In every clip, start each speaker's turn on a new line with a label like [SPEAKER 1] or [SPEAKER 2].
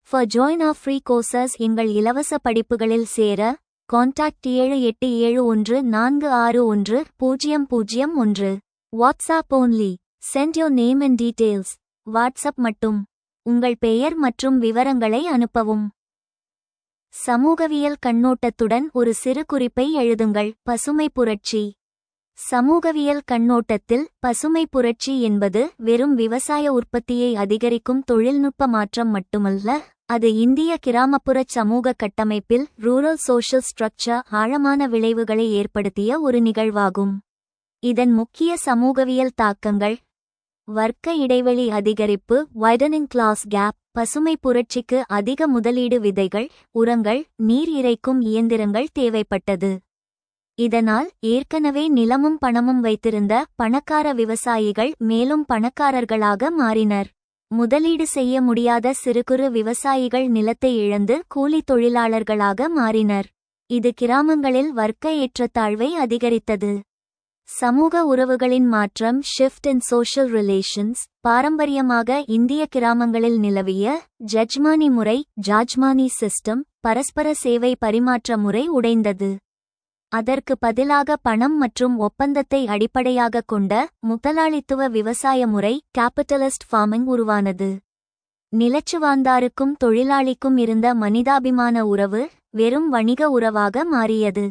[SPEAKER 1] For join our free courses எங்கள் இலவச படிப்புகளில் சேர contact 7871461001. WhatsApp only. Send your name and details. WhatsApp மட்டும். உங்கள் பெயர் மற்றும் விவரங்களை அனுப்பவும். சமூகவியல் கண்ணோட்டத்துடன் ஒரு சிறு குறிப்பை எழுதுங்கள். பசுமை புரட்சி. சமூகவியல் கண்ணோட்டத்தில் பசுமை புரட்சி என்பது வெறும் விவசாய உற்பத்தியை அதிகரிக்கும் தொழில்நுட்ப மாற்றம் மட்டுமல்ல, அது இந்திய கிராமப்புறச் சமூக கட்டமைப்பில் ரூரல் சோஷியல் ஸ்ட்ரக்சர் ஆழமான விளைவுகளை ஏற்படுத்திய ஒரு நிகழ்வாகும். இதன் முக்கிய சமூகவியல் தாக்கங்கள்: வர்க்க இடைவெளி அதிகரிப்பு, வைடனிங் கிளாஸ் கேப். பசுமை புரட்சிக்கு அதிக முதலீடு, விதைகள், உரங்கள், நீர் இறைக்கும் இயந்திரங்கள் தேவைப்பட்டது. இதனால் ஏற்கனவே நிலமும் பணமும் வைத்திருந்த பணக்கார விவசாயிகள் மேலும் பணக்காரர்களாக மாறினர். முதலீடு செய்ய முடியாத சிறுகுறு விவசாயிகள் நிலத்தை இழந்து கூலி தொழிலாளர்களாக மாறினர். இது கிராமங்களில் வர்க்க ஏற்றத்தாழ்வை அதிகரித்தது. சமூக உறவுகளின் மாற்றம், ஷிஃப்ட் இன் சோஷியல் ரிலேஷன்ஸ். பாரம்பரியமாக இந்திய கிராமங்களில் நிலவிய ஜட்ஜ்மானி முறை, ஜாஜ்மானி சிஸ்டம், பரஸ்பர சேவை பரிமாற்ற முறை உடைந்தது. அதற்கு பதிலாக பணம் மற்றும் ஒப்பந்தத்தை அடிப்படையாகக் கொண்ட முதலாளித்துவ விவசாய முறை, கேபிட்டலிஸ்ட் ஃபார்மிங் உருவானது. நிலச்சுவாந்தாருக்கும் தொழிலாளிக்கும் இருந்த மனிதாபிமான உறவு வெறும் வணிக உறவாக மாறியது.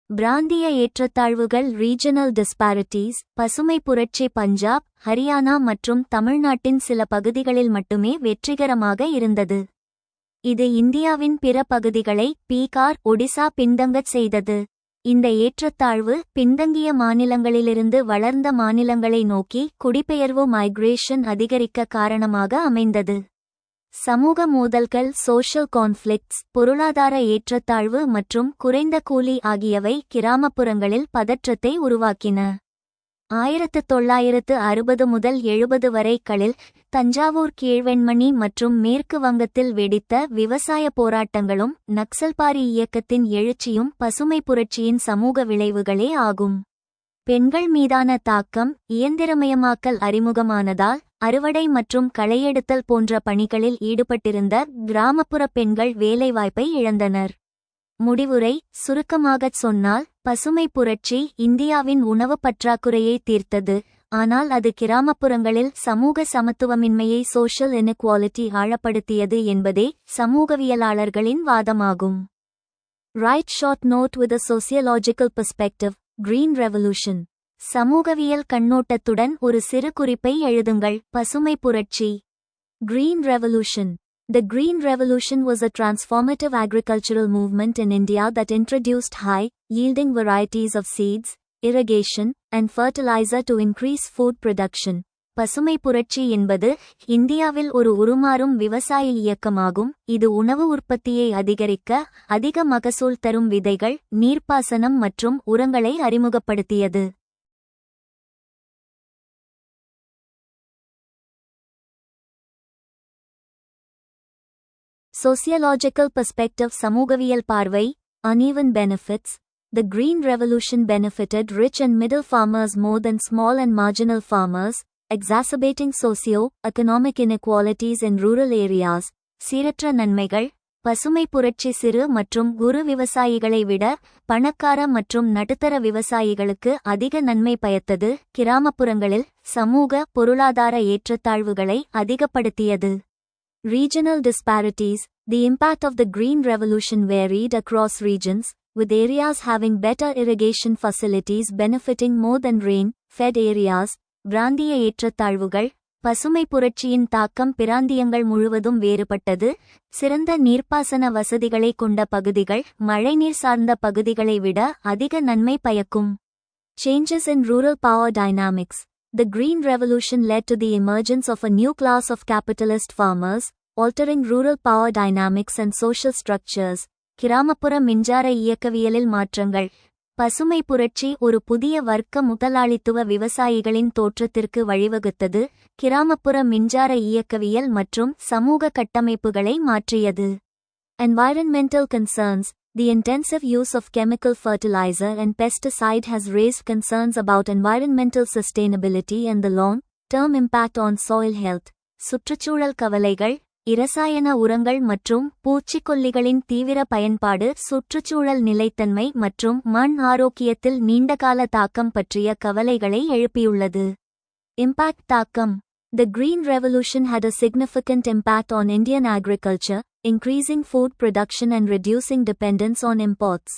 [SPEAKER 1] பிராந்திய ஏற்றத்தாழ்வுகள், ரீஜனல் டிஸ்பாரிட்டிஸ். பசுமை புரட்சி பஞ்சாப், ஹரியானா மற்றும் தமிழ்நாட்டின் சில பகுதிகளில் மட்டுமே வெற்றிகரமாக இருந்தது. இது இந்தியாவின் பிற பகுதிகளை, பீகார், ஒடிசா பின்தங்கச் செய்தது. இந்த ஏற்றத்தாழ்வு பின்தங்கிய மாநிலங்களிலிருந்து வளர்ந்த மாநிலங்களை நோக்கி குடிபெயர்வு மைக்ரேஷன் அதிகரிக்க காரணமாக அமைந்தது. சமூக மோதல்கள், சோஷியல் கான்ஃப்ளிக்ட்ஸ், பொருளாதார ஏற்றத்தாழ்வு மற்றும் குறைந்த கூலி ஆகியவை கிராமப்புறங்களில் பதற்றத்தை உருவாக்கின. 1960 முதல் 70 வரைகளில் தஞ்சாவூர், கீழ்வெண்மணி மற்றும் மேற்கு வங்கத்தில் வெடித்த விவசாய போராட்டங்களும் நக்சல்பாரி இயக்கத்தின் எழுச்சியும் பசுமை புரட்சியின் சமூக விளைவுகளே ஆகும். பெண்கள் மீதான தாக்கம். இயந்திரமயமாக்கல் அறிமுகமானதால் அறுவடை மற்றும் களையெடுத்தல் போன்ற பணிகளில் ஈடுபட்டிருந்த கிராமப்புற பெண்கள் வேலைவாய்ப்பை இழந்தனர். முடிவுரை: சுருக்கமாகச் சொன்னால், பசுமை புரட்சி இந்தியாவின் உணவு பற்றாக்குறையை தீர்த்தது, ஆனால் அது கிராமப்புறங்களில் சமூக சமத்துவமின்மையை, சோஷியல் இன்இக்வாலிட்டி ஆழப்படுத்தியது என்பதே சமூகவியலாளர்களின் வாதமாகும். Write short note with a sociological perspective. Green Revolution. சமூகவியல் கண்ணோட்டத்துடன் ஒரு சிறு குறிப்பை எழுதுங்கள். பசுமை புரட்சி. Green Revolution. The Green Revolution was a transformative agricultural movement in India that introduced high-yielding varieties of seeds, irrigation, and fertilizer to increase food production. பசுமை புரட்சி என்பது இந்தியாவில் ஒரு உருமாறும் விவசாய இயக்கமாகும். இது உணவு உற்பத்தியை அதிகரிக்க அதிக மகசூல் தரும் விதைகள், நீர்ப்பாசனம் மற்றும் உரங்களை அறிமுகப்படுத்தியது. Sociological perspective. சமூகவியல் பார்வை. Uneven benefits. The Green Revolution benefited rich and middle farmers more than small and marginal farmers, exacerbating socio-economic inequalities in rural areas. சீரற்ற நன்மைகள். பசுமை புரட்சி சிறு மற்றும் குறு விவசாயிகளை விட பணக்கார மற்றும் நடுத்தர விவசாயிகளுக்கு அதிக நன்மை பயத்தது. கிராமப்புறங்களில் சமூக பொருளாதார ஏற்றத்தாழ்வுகளை அதிகப்படுத்தியது. Regional disparities. The impact of the Green Revolution varied across regions, with areas having better irrigation facilities benefiting more than rain-fed areas. பிராந்திய ஏற்றத்தாழ்வுகள். பசுமை புரட்சியின் தாக்கம் பிராந்தியங்கள் முழுவதும் வேறுபட்டது. சிறந்த நீர்ப்பாசன வசதிகளை கொண்ட பகுதிகள் மழைநீர் சார்ந்த பகுதிகளை விட அதிக நன்மை பயக்கும். Changes in rural power dynamics. The Green Revolution led to the emergence of a new class of capitalist farmers, altering rural power dynamics and social structures. கிராமப்புற மின்சார இயக்கவியலில் மாற்றங்கள். பசுமை புரட்சி ஒரு புதிய வர்க்க முதலாளித்துவ விவசாயிகளின் தோற்றத்திற்கு வழிவகுத்தது. கிராமப்புற மின்சார இயக்கவியல் மற்றும் சமூக கட்டமைப்புகளை மாற்றியது. Environmental concerns. The intensive use of chemical fertilizer and pesticide has raised concerns about environmental sustainability and the long-term impact on soil health. சுற்றுச்சூழல் கவலைகள், இரசாயன உரங்கள் மற்றும் பூச்சிக்கொல்லிகளின் தீவிர பயன்பாடு சுற்றுச்சூழல் நிலைத்தன்மை மற்றும் மண் ஆரோக்கியத்தில் நீண்டகால தாக்கம் பற்றிய கவலைகளை எழுப்பியுள்ளது. இம்பாக்ட் தாக்கம். The Green Revolution had a significant impact on Indian agriculture, increasing food production and reducing dependence on imports.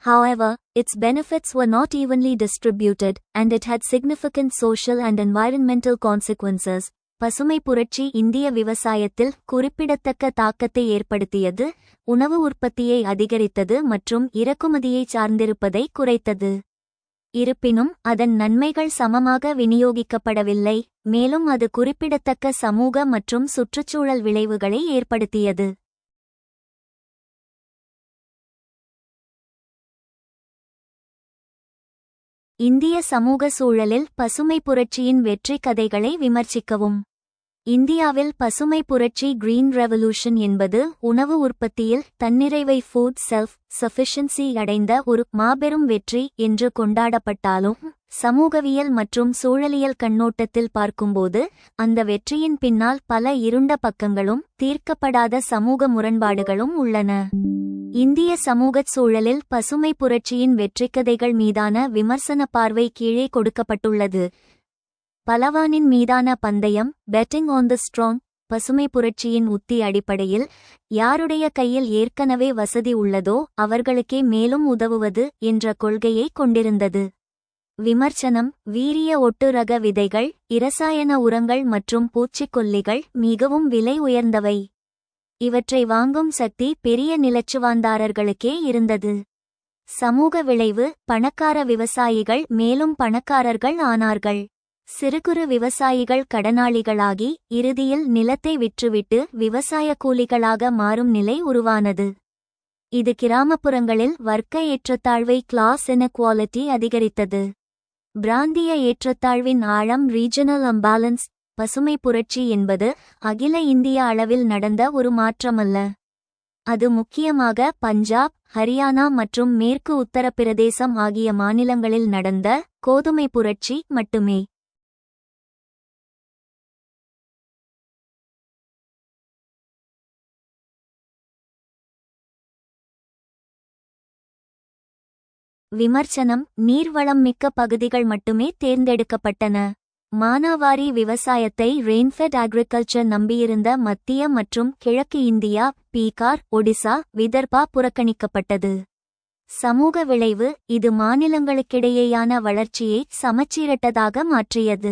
[SPEAKER 1] However, its benefits were not evenly distributed, and it had significant social and environmental consequences. பசுமை புரட்சி இந்திய விவசாயத்தில் குறிப்பிடத்தக்க தாக்கத்தை ஏற்படுத்தியது, உணவு உற்பத்தியை அதிகரித்தது மற்றும் இறக்குமதியை சார்ந்திருப்பதை குறைத்தது. இருப்பினும் அதன் நன்மைகள் சமமாக விநியோகிக்கப்படவில்லை, மேலும் அது குறிப்பிடத்தக்க சமூக மற்றும் சுற்றுச்சூழல் விளைவுகளை ஏற்படுத்தியது. இந்திய சமூக சூழலில் பசுமை புரட்சியின் வெற்றி கதைகளை விமர்சிக்கவும். இந்தியாவில் பசுமை புரட்சி கிரீன் ரெவல்யூஷன் என்பது உணவு உற்பத்தியில் தன்னிறைவை ஃபுட் செல்ஃப் சஃபிஷியன்சி அடைந்த ஒரு மாபெரும் வெற்றி என்று கொண்டாடப்பட்டாலும், சமூகவியல் மற்றும் சூழலியல் கண்ணோட்டத்தில் பார்க்கும்போது அந்த வெற்றியின் பின்னால் பல இருண்ட பக்கங்களும் தீர்க்கப்படாத சமூக முரண்பாடுகளும் உள்ளன. இந்திய சமூகச் சூழலில் பசுமை புரட்சியின் வெற்றிக்கதைகள் மீதான விமர்சன பார்வை கீழே கொடுக்கப்பட்டுள்ளது. பலவானின் மீதான பந்தயம், பெட்டிங் ஆன் தி ஸ்ட்ராங். பசுமை புரட்சியின் உத்தி அடிப்படையில் யாருடைய கையில் ஏற்கனவே வசதி உள்ளதோ அவர்களுக்கே மேலும் உதவுவது என்ற கொள்கையை கொண்டிருந்தது. விமர்சனம். வீரிய ஒட்டு ரக விதைகள், இரசாயன உரங்கள் மற்றும் பூச்சிக்கொல்லிகள் மிகவும் விலை உயர்ந்தவை. இவற்றை வாங்கும் சக்தி பெரிய நிலச்சுவாந்தாரர்களுக்கே இருந்தது. சமூக விளைவு. பணக்கார விவசாயிகள் மேலும் பணக்காரர்கள் ஆனார்கள். சிறுகுறு விவசாயிகள் கடனாளிகளாகி இறுதியில் நிலத்தை விற்றுவிட்டு விவசாய கூலிகளாக மாறும் நிலை உருவானது. இது கிராமப்புறங்களில் வர்க்க ஏற்றத்தாழ்வை கிளாஸ் இன்இக்வாலிட்டி அதிகரித்தது. பிராந்திய ஏற்றத்தாழ்வின் ஆழம் ரீஜனல் அம்பேலன்ஸ். பசுமை புரட்சி என்பது அகில இந்திய அளவில் நடந்த ஒரு மாற்றமல்ல. அது முக்கியமாக பஞ்சாப், ஹரியானா மற்றும் மேற்கு உத்தரப்பிரதேசம் ஆகிய மாநிலங்களில் நடந்த கோதுமை புரட்சி மட்டுமே. விமர்சனம். நீர்வளம் மிக்க பகுதிகள் மட்டுமே தேர்ந்தெடுக்கப்பட்டன. மானாவாரி விவசாயத்தை ரெயின்ஃபெட் அக்ரிகல்ச்சர் நம்பியிருந்த மத்திய மற்றும் கிழக்கு இந்தியா, பீகார், ஒடிசா, விதர்பா புறக்கணிக்கப்பட்டது. சமூக விளைவு. இது மாநிலங்களுக்கிடையேயான வளர்ச்சியை சமச்சீரட்டதாக மாற்றியது.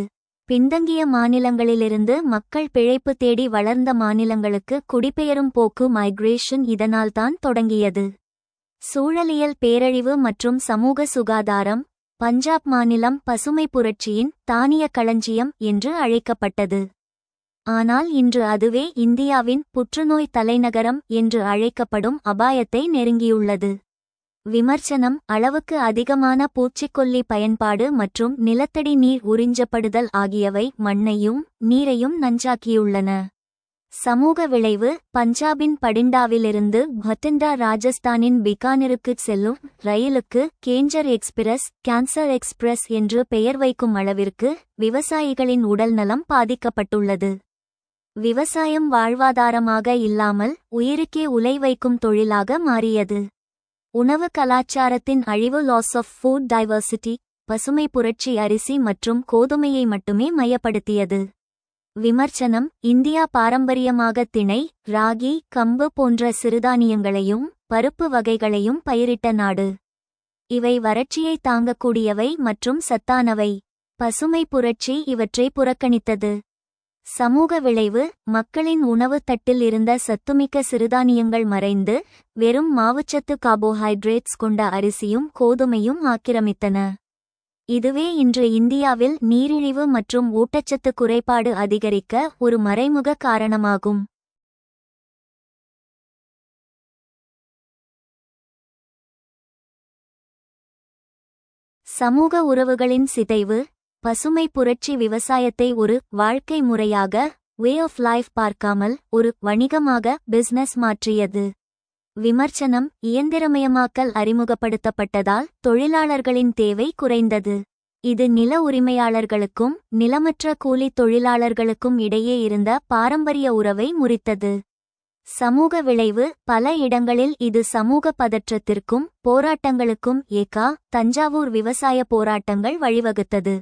[SPEAKER 1] பின்தங்கிய மாநிலங்களிலிருந்து மக்கள் பிழைப்பு தேடி வளர்ந்த மாநிலங்களுக்கு குடிபெயரும் போக்கு மைக்ரேஷன் இதனால்தான் தொடங்கியது. சூழலியல் பேரழிவு மற்றும் சமூக சுகாதாரம். பஞ்சாப் மாநிலம் பசுமை புரட்சியின் தானிய களஞ்சியம் என்று அழைக்கப்பட்டது. ஆனால் இன்று அதுவே இந்தியாவின் புற்றுநோய் தலைநகரம் என்று அழைக்கப்படும் அபாயத்தை நெருங்கியுள்ளது. விமர்சனம். அளவுக்கு அதிகமான பூச்சிக்கொல்லி பயன்பாடு மற்றும் நிலத்தடி நீர் உறிஞ்சப்படுதல் ஆகியவை மண்ணையும் நீரையும் நஞ்சாக்கியுள்ளன. சமூக விளைவு. பஞ்சாபின் படிண்டாவிலிருந்து பட்டிண்டா ராஜஸ்தானின் பிகானருக்குச் செல்லும் ரயிலுக்கு கேஞ்சர் எக்ஸ்பிரஸ், கேன்சர் எக்ஸ்பிரஸ் என்று பெயர் வைக்கும் அளவிற்கு விவசாயிகளின் உடல்நலம் பாதிக்கப்பட்டுள்ளது. விவசாயம் வாழ்வாதாரமாக இல்லாமல் உயிருக்கே உலை வைக்கும் தொழிலாக மாறியது. உணவு கலாச்சாரத்தின் அழிவு. Loss of food diversity. பசுமை புரட்சி அரிசி மற்றும் கோதுமையை மட்டுமே மையப்படுத்தியது. விமர்சனம். இந்தியா பாரம்பரியமாக திணை, ராகி, கம்பு போன்ற சிறுதானியங்களையும் பருப்பு வகைகளையும் பயிரிட்ட நாடு. இவை வறட்சியை தாங்கக்கூடியவை மற்றும் சத்தானவை. பசுமை புரட்சி இவற்றை புறக்கணித்தது. சமூக விளைவு. மக்களின் உணவு தட்டில் இருந்த சத்துமிக்க சிறுதானியங்கள் மறைந்து வெறும் மாவுச்சத்து கார்போஹைட்ரேட்ஸ் கொண்ட அரிசியும் கோதுமையும் ஆக்கிரமித்தன. இதுவே இன்று இந்தியாவில் நீரிழிவு மற்றும் ஊட்டச்சத்து குறைபாடு அதிகரிக்க ஒரு மறைமுக காரணமாகும். சமூக உறவுகளின் சிதைவு. பசுமை புரட்சி விவசாயத்தை ஒரு வாழ்க்கை முறையாக வே ஆஃப் லைஃப் பார்க்காமல் ஒரு வணிகமாக பிசினஸ் மாற்றியது. விமர்சனம்: இயந்திரமயமாக்கல் அறிமுகப்படுத்தப்பட்டதால் தொழிலாளர்களின் தேவை குறைந்தது. இது நில உரிமையாளர்களுக்கும் நிலமற்ற கூலித் தொழிலாளர்களுக்கும் இடையே இருந்த பாரம்பரிய உறவை முறித்தது. சமூக விளைவு: பல இடங்களில் இது சமூக பதற்றத்திற்கும் போராட்டங்களுக்கும் தஞ்சாவூர் விவசாய போராட்டங்கள் வழிவகுத்தது.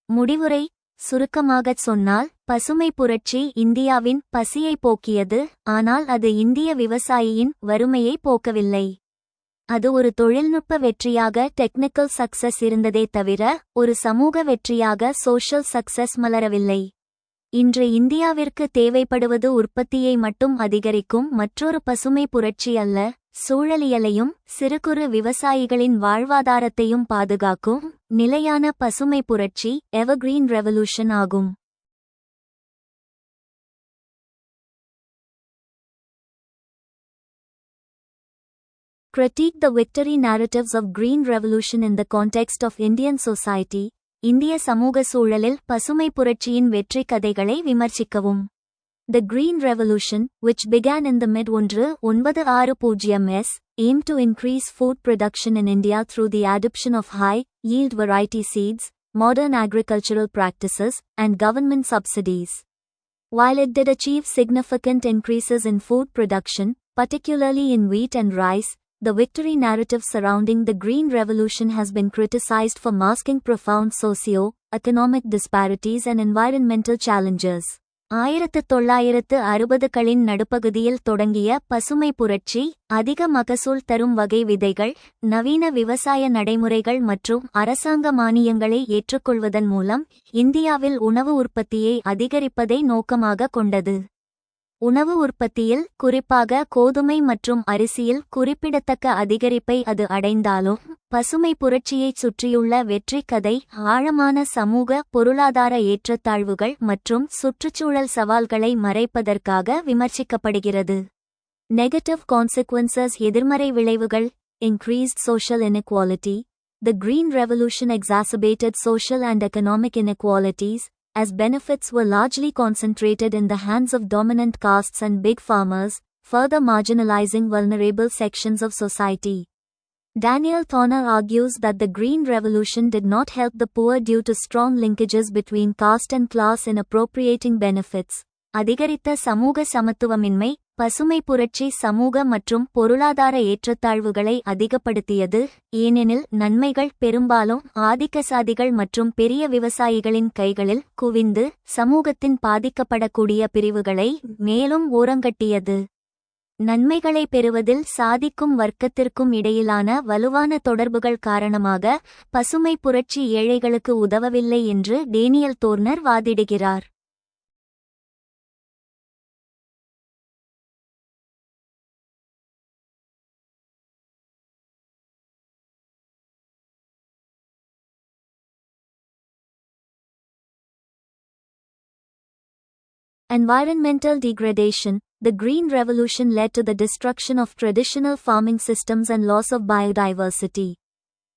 [SPEAKER 1] முடிவுரை: சுருக்கமாகச் சொன்னால், பசுமை புரட்சி இந்தியாவின் பசியை போக்கியது, ஆனால் அது இந்திய விவசாயியின் வறுமையை போக்கவில்லை. அது ஒரு தொழில்நுட்ப வெற்றியாக டெக்னிக்கல் சக்சஸ் இருந்ததே தவிர ஒரு சமூக வெற்றியாக சோஷியல் சக்சஸ் மலரவில்லை. இன்று இந்தியாவிற்கு தேவைப்படுவது உற்பத்தியை மட்டும் அதிகரிக்கும் மற்றொரு பசுமை புரட்சி அல்ல, சூழலியலையும் சிறு குறு விவசாயிகளின் வாழ்வாதாரத்தையும் பாதுகாக்கும் நிலையான பசுமை புரட்சி, எவர்கிரீன் ரெவல்யூஷன் ஆகும். Critique the victory narratives of Green Revolution in the context of Indian society. இந்திய சமூக சூழலில் பசுமை புரட்சியின் வெற்றி கதைகளை விமர்சிக்கவும். The Green Revolution, which began in the mid-1960s, aimed to increase food production in India through the adoption of high-yield variety seeds, modern agricultural practices, and government subsidies. While it did achieve significant increases in food production, particularly in wheat and rice, the victory narrative surrounding the Green Revolution has been criticized for masking profound socio-economic disparities and environmental challenges. 1960களின் நடுப்பகுதியில் தொடங்கிய பசுமை புரட்சி, அதிக மகசூல் தரும் வகை விதைகள், நவீன விவசாய நடைமுறைகள் மற்றும் அரசாங்க மானியங்களை ஏற்றுக்கொள்வதன் மூலம் இந்தியாவில் உணவு உற்பத்தியை அதிகரிப்பதை நோக்கமாக கொண்டது. உணவு உற்பத்தியில், குறிப்பாக கோதுமை மற்றும் அரிசியில் குறிப்பிடத்தக்க அதிகரிப்பை அது அடைந்தாலும், பசுமை புரட்சியைச் சுற்றியுள்ள வெற்றி கதை ஆழமான சமூக பொருளாதார ஏற்றத்தாழ்வுகள் மற்றும் சுற்றுச்சூழல் சவால்களை மறைப்பதற்காக விமர்சிக்கப்படுகிறது. நெகட்டிவ் கான்சிக்வென்சஸ்: எதிர்மறை விளைவுகள். increased social inequality. The Green Revolution exacerbated social and economic inequalities, as benefits were largely concentrated in the hands of dominant castes and big farmers, further marginalizing vulnerable sections of society. Daniel Thorner argues that the Green Revolution did not help the poor due to strong linkages between caste and class in appropriating benefits. அதிகரித்த சமூக சமத்துவமின்மை: பசுமை புரட்சி சமூக மற்றும் பொருளாதார ஏற்றத்தாழ்வுகளை அதிகப்படுத்தியது, ஏனெனில் நன்மைகள் பெரும்பாலும் ஆதிக்கசாதிகள் மற்றும் பெரிய விவசாயிகளின் கைகளில் குவிந்து சமூகத்தின் பாதிக்கப்படக்கூடிய பிரிவுகளை மேலும் ஓரங்கட்டியது. நன்மைகளை பெறுவதில் சாதிக்கும் வர்க்கத்திற்கும் இடையிலான வலுவான தொடர்புகள் காரணமாக பசுமை புரட்சி ஏழைகளுக்கு உதவவில்லை என்று Daniel தோர்னர் வாதிடுகிறார். Environmental degradation: the Green Revolution led to the destruction of traditional farming systems and loss of biodiversity.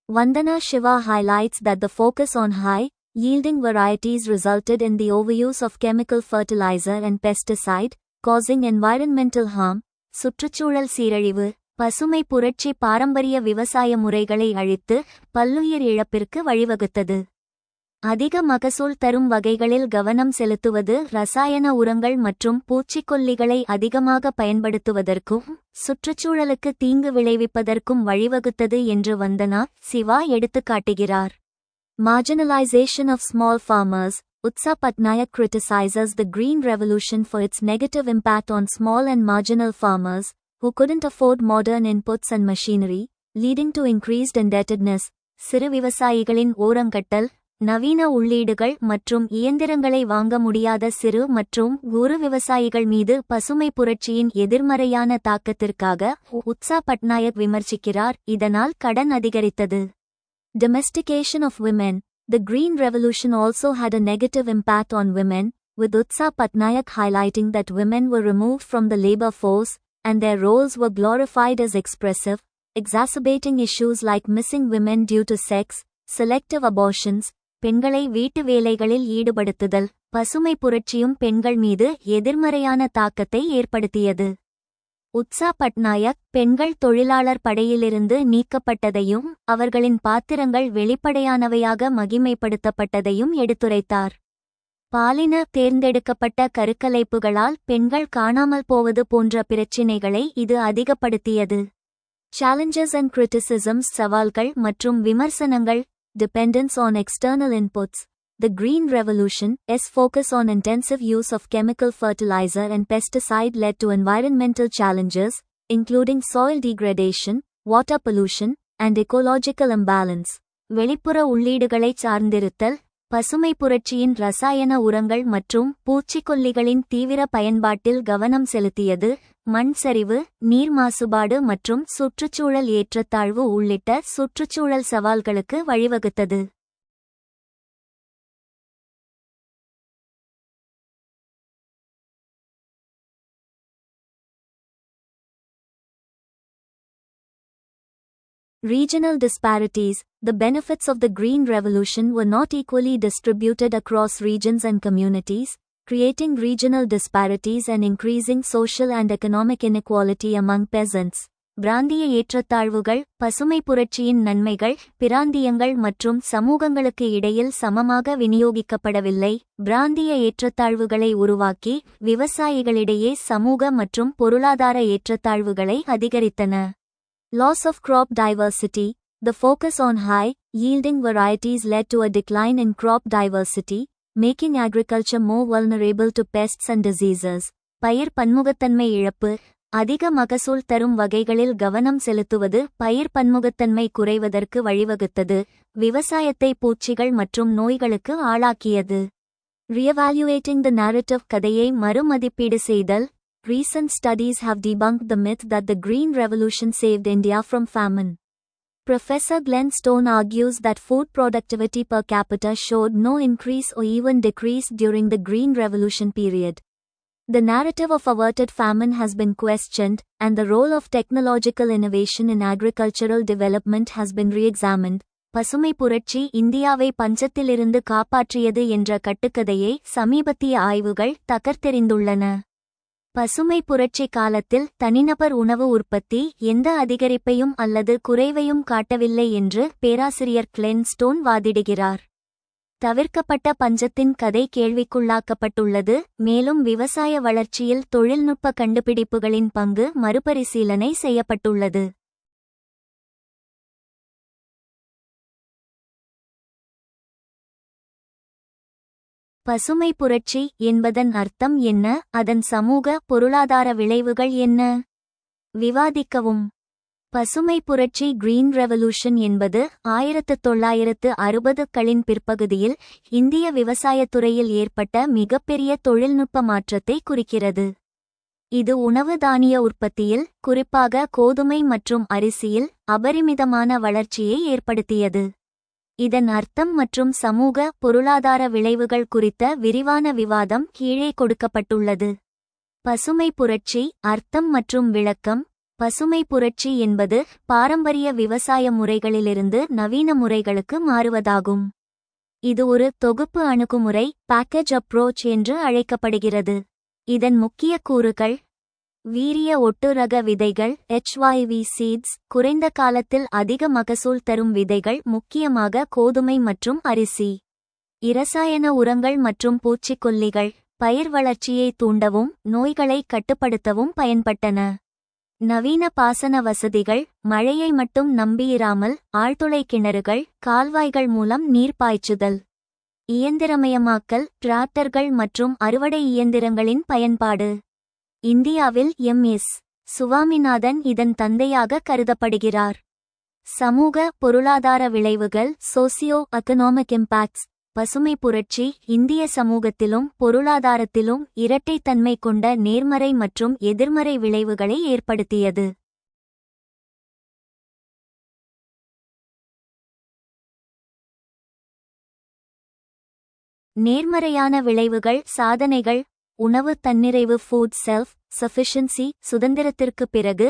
[SPEAKER 1] Vandana Shiva highlights that the focus on high-yielding varieties resulted in the overuse of chemical fertilizer and pesticide, causing environmental harm. சுற்றுச்சூழல் சீரழிவு: பசுமை புரட்சி பாரம்பரிய விவசாய முறைகளை அழித்து பல்லுயிர் இழப்பிற்கு வழிவகுத்தது. அதிக மகசூல் தரும் வகைகளில் கவனம் செலுத்துவது, ரசாயன உரங்கள் மற்றும் பூச்சிக்கொல்லிகளை அதிகமாக பயன்படுத்துவதற்கும் சுற்றுச்சூழலுக்கு தீங்கு விளைவிப்பதற்கும் வழிவகுத்தது என்று வந்தனா Siva எடுத்துக்காட்டுகிறார். Marginalization of small farmers: Utsa Patnaik criticizes the Green Revolution for its negative impact on small and marginal farmers, who couldn't afford modern inputs and machinery, leading to increased indebtedness. சிறு விவசாயிகளின் ஓரங்கட்டல்: நவீன உள்ளீடுகள் மற்றும் இயந்திரங்களை வாங்க முடியாத சிறு மற்றும் குறு விவசாயிகள் மீது பசுமை புரட்சியின் எதிர்மறையான தாக்கத்திற்காக உத்சா பட்நாயக் விமர்சிக்கிறார், இதனால் கடன் அதிகரித்தது. Domestication of women: The Green Revolution also had a negative impact on women, with Utsa Patnaik highlighting that women were removed from the labor force, and their roles were glorified as expressive, exacerbating issues like missing women due to sex, selective abortions. பெண்களை வீட்டு வேலைகளில் ஈடுபடுத்துதல்: பசுமை புரட்சியும் பெண்கள் மீது எதிர்மறையான தாக்கத்தை ஏற்படுத்தியது. உத்சா பட்நாயக் பெண்கள் தொழிலாளர் படையிலிருந்து நீக்கப்பட்டதையும் அவர்களின் பாத்திரங்கள் வெளிப்படையானவையாக மகிமைப்படுத்தப்பட்டதையும் எடுத்துரைத்தார். பாலின தேர்ந்தெடுக்கப்பட்ட கருக்கலைப்புகளால் பெண்கள் காணாமல் போவது போன்ற பிரச்சினைகளை இது அதிகப்படுத்தியது. சேலஞ்சஸ் அண்ட் கிரிட்டிசிசம்ஸ் சவால்கள் மற்றும் விமர்சனங்கள். Dependence on external inputs. The Green Revolution's focus on intensive use of chemical fertilizer and pesticide led to environmental challenges, including soil degradation, water pollution, and ecological imbalance. வெளிப்புற உள்ளீடுகளைச் சார்ந்திருத்தல், பசுமை புரட்சியின் ரசாயன உரங்கள் மற்றும் பூச்சிக்கொல்லிகளின் தீவிர பயன்பாட்டில் கவனம் செலுத்தியது, மண் சரிவு, நீர் மாசுபாடு மற்றும் சுற்றுச்சூழல் ஏற்றத்தாழ்வு உள்ளிட்ட சுற்றுச்சூழல் சவால்களுக்கு வழிவகுத்தது. Regional disparities. The benefits of the Green Revolution were not equally distributed across regions and communities, creating regional disparities and increasing social and economic inequality among peasants. பிராந்திய ஏற்றத்தாழ்வுகள். பசுமை புரட்சியின் நன்மைகள் பிராந்தியங்கள் மற்றும் சமூகங்களுக்கு இடையில் சமமாக விநியோகிக்கப்படவில்லை, பிராந்திய ஏற்றத்தாழ்வுகளை உருவாக்கி விவசாயிகளிடையே சமூக மற்றும் பொருளாதார ஏற்றத்தாழ்வுகளை அதிகரித்தன. Loss of crop diversity. The focus on high-yielding varieties led to a decline in crop diversity, making agriculture more vulnerable to pests and diseases. பயிர் பன்முகத்தன்மை இழப்பு. அதிக மகசூல் தரும் வகைகளில் கவனம் செலுத்துவது பயிர் பன்முகத்தன்மை குறைவதற்கு வழிவகுத்தது, விவசாயத்தை பூச்சிகள் மற்றும் நோய்களுக்கு ஆளாக்கியது. Reevaluating the narrative. கதையை மறுமதிப்பீடு செய்தல். Recent studies have debunked the myth that the Green Revolution saved India from famine. Professor Glenn Stone argues that food productivity per capita showed no increase or even decrease during the Green Revolution period. The narrative of averted famine has been questioned, and the role of technological innovation in agricultural development has been re-examined. பசுமை புரட்சி இந்தியாவை பஞ்சத்திலிருந்து காப்பாற்றியது என்ற கட்டுக்கதையை சமீபத்திய ஆய்வுகள் தகர்த்தெறிந்துள்ளன. பசுமை புரட்சி காலத்தில் தனிநபர் உணவு உற்பத்தி எந்த அதிகரிப்பையும் அல்லது குறைவையும் காட்டவில்லை என்று பேராசிரியர் கிளென் ஸ்டோன் வாதிடுகிறார். தவிர்க்கப்பட்ட பஞ்சத்தின் கதை கேள்விக்குள்ளாக்கப்பட்டுள்ளது, மேலும் விவசாய வளர்ச்சியில் தொழில்நுட்ப கண்டுபிடிப்புகளின் பங்கு மறுபரிசீலனை செய்யப்பட்டுள்ளது. பசுமை புரட்சி என்பதன் அர்த்தம் என்ன, அதன் சமூக பொருளாதார விளைவுகள் என்ன? விவாதிக்கவும். பசுமை புரட்சி கிரீன் ரெவல்யூஷன் என்பது 1960களின் பிற்பகுதியில் இந்திய விவசாயத்துறையில் ஏற்பட்ட மிகப்பெரிய தொழில்நுட்ப மாற்றத்தை குறிக்கிறது. இது உணவு தானிய உற்பத்தியில், குறிப்பாக கோதுமை மற்றும் அரிசியில் அபரிமிதமான வளர்ச்சியை ஏற்படுத்தியது. இதன் அர்த்தம் மற்றும் சமூக பொருளாதார விளைவுகள் குறித்த விரிவான விவாதம் கீழே கொடுக்கப்பட்டுள்ளது. பசுமை புரட்சி அர்த்தம் மற்றும் விளக்கம். பசுமை புரட்சி என்பது பாரம்பரிய விவசாய முறைகளிலிருந்து நவீன முறைகளுக்கு மாறுவதாகும். இது ஒரு தொகுப்பு அணுகுமுறை, பேக்கேஜ் அப்ரோச் என்று அழைக்கப்படுகிறது. இதன் முக்கிய கூறுகள்: வீரிய ஒட்டு ரக விதைகள் HYV சீட்ஸ், குறைந்த காலத்தில் அதிக மகசூல் தரும் விதைகள், முக்கியமாக கோதுமை மற்றும் அரிசி. இரசாயன உரங்கள் மற்றும் பூச்சிக்கொல்லிகள் பயிர் வளர்ச்சியை தூண்டவும் நோய்களை கட்டுப்படுத்தவும் பயன்பட்டன. நவீன பாசன வசதிகள், மழையை மட்டும் நம்பியிராமல் ஆழ்துளை கிணறுகள், கால்வாய்கள் மூலம் நீர் பாய்ச்சுதல். இயந்திரமயமாக்கல், டிராக்டர்கள் மற்றும் அறுவடை இயந்திரங்களின் பயன்பாடு. இந்தியாவில் எம்.எஸ். சுவாமிநாதன் இதன் தந்தையாக கருதப்படுகிறார். சமூக பொருளாதார விளைவுகள், சோசியோ எகனாமிக் இம்பாக்ட்ஸ். பசுமை புரட்சி இந்திய சமூகத்திலும் பொருளாதாரத்திலும் இரட்டைத்தன்மை கொண்ட நேர்மறை மற்றும் எதிர்மறை விளைவுகளை ஏற்படுத்தியது. நேர்மறையான விளைவுகள். சாதனைகள். உணவு தன்னிறைவு, ஃபுட் செல்ஃப் சஃபிஷியன்சி. சுதந்திரத்திற்கு பிறகு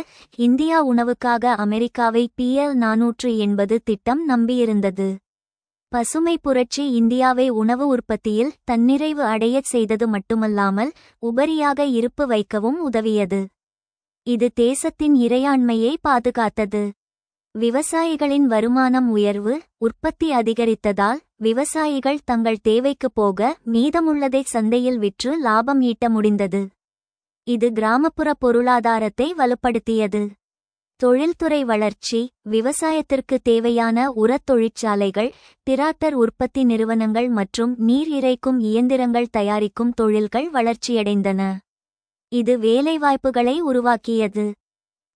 [SPEAKER 1] இந்தியா உணவுக்காக அமெரிக்காவை PL-480 திட்டம் நம்பியிருந்தது. பசுமை புரட்சி இந்தியாவை உணவு உற்பத்தியில் தன்னிறைவு அடையச் செய்தது மட்டுமல்லாமல் உபரியாக இருப்பு வைக்கவும் உதவியது. இது தேசத்தின் இறையாண்மையை பாதுகாத்தது. விவசாயிகளின் வருமானம் உயர்வு, உற்பத்தி அதிகரித்ததால் விவசாயிகள் தங்கள் தேவைக்கு போக மீதமுள்ளதை சந்தையில் விற்று லாபம் ஈட்ட முடிந்தது. இது கிராமப்புற பொருளாதாரத்தை வலுப்படுத்தியது. தொழில்துறை வளர்ச்சி, விவசாயத்திற்கு தேவையான உரத் தொழிற்சாலைகள், டிராக்டர் உற்பத்தி நிறுவனங்கள் மற்றும் நீர் இறைக்கும் இயந்திரங்கள் தயாரிக்கும் தொழில்கள் வளர்ச்சியடைந்தன. இது வேலைவாய்ப்புகளை உருவாக்கியது.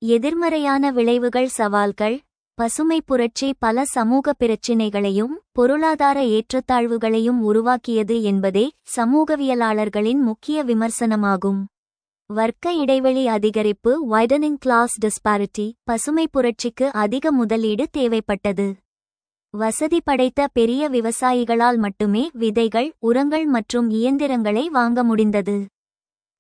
[SPEAKER 1] எதிர்மறையான விளைவுகள் சவால்கள். பசுமை புரட்சி பல சமூக பிரச்சினைகளையும் பொருளாதார ஏற்றத்தாழ்வுகளையும் உருவாக்கியது என்பதே சமூகவியலாளர்களின் முக்கிய விமர்சனமாகும். வர்க்க இடைவெளி அதிகரிப்பு, வைடனிங் கிளாஸ் டிஸ்பாரிட்டி. பசுமை புரட்சிக்கு அதிக முதலீடு தேவைப்பட்டது. வசதி படைத்த பெரிய விவசாயிகளால் மட்டுமே விதைகள், உரங்கள் மற்றும் இயந்திரங்களை வாங்க முடிந்தது.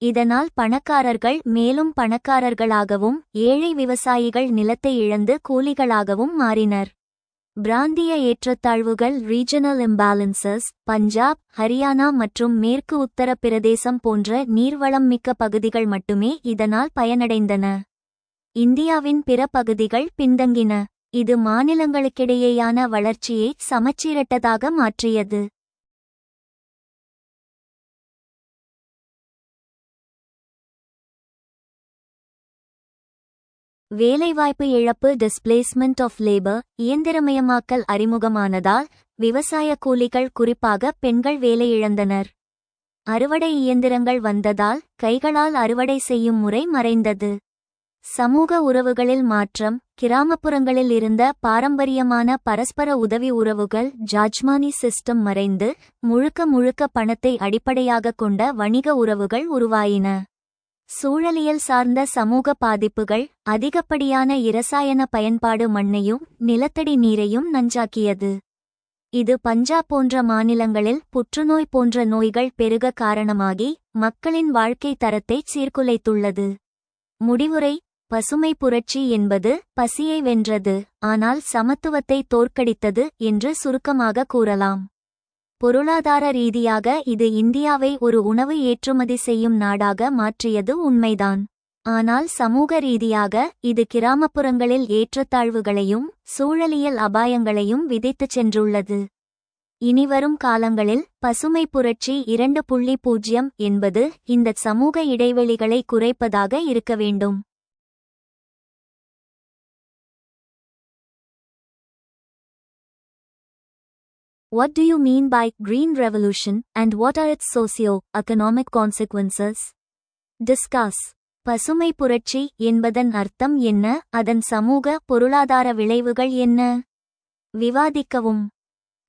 [SPEAKER 1] இதனால் பணக்காரர்கள் மேலும் பணக்காரர்களாகவும் ஏழை விவசாயிகள் நிலத்தை இழந்து கூலிகளாகவும் மாறினர். பிராந்திய ஏற்றத்தாழ்வுகள், ரீஜனல் இம்பேலன்சஸ். பஞ்சாப், ஹரியானா மற்றும் மேற்கு உத்தர பிரதேசம் போன்ற நீர்வளம் மிக்க பகுதிகள் மட்டுமே இதனால் பயனடைந்தன. இந்தியாவின் பிற பகுதிகள் பின்தங்கின. இது மாநிலங்களுக்கிடையேயான வளர்ச்சியை சமச்சீரற்றதாக மாற்றியது. வேலைவாய்ப்பு இழப்பு, டிஸ்பிளேஸ்மெண்ட் ஆஃப் லேபர். இயந்திரமயமாக்கல் அறிமுகமானதால் விவசாய கூலிகள், குறிப்பாக பெண்கள் வேலை இழந்தனர். அறுவடை இயந்திரங்கள் வந்ததால் கைகளால் அறுவடை செய்யும் முறை மறைந்தது. சமூக உறவுகளில் மாற்றம். கிராமப்புறங்களில் இருந்த பாரம்பரியமான பரஸ்பர உதவி உறவுகள், ஜாஜ்மானி சிஸ்டம் மறைந்து முழுக்க பணத்தை அடிப்படையாகக் கொண்ட வணிக உறவுகள் உருவாயின. சூழலியல் சார்ந்த சமூக பாதிப்புகள். அதிகப்படியான இரசாயன பயன்பாடு மண்ணையும் நிலத்தடி நீரையும் நஞ்சாக்கியது. இது பஞ்சாப் போன்ற மாநிலங்களில் புற்றுநோய் போன்ற நோய்கள் பெருக காரணமாகி மக்களின் வாழ்க்கை தரத்தை சீர்குலைத்துள்ளது. முடிவுரை: பசுமை புரட்சி என்பது பசியை வென்றது, ஆனால் சமத்துவத்தை தோற்கடித்தது என்று சுருக்கமாக கூறலாம். பொருளாதார ரீதியாக இது இந்தியாவை ஒரு உணவு ஏற்றுமதி செய்யும் நாடாக மாற்றியது உண்மைதான். ஆனால் சமூக ரீதியாக இது கிராமப்புறங்களில் ஏற்றத்தாழ்வுகளையும் சூழலியல் அபாயங்களையும் விதைத்துச் சென்றுள்ளது. இனிவரும் காலங்களில் பசுமை புரட்சி 2.0 என்பது இந்த சமூக இடைவெளிகளை குறைப்பதாக இருக்க வேண்டும். What do you mean by Green Revolution and what are its socio-economic consequences? Discuss. பசுமை புரட்சி என்பதன் அர்த்தம் என்ன, அதன் சமூக பொருளாதார விளைவுகள் என்ன? விவாதிக்கவும்.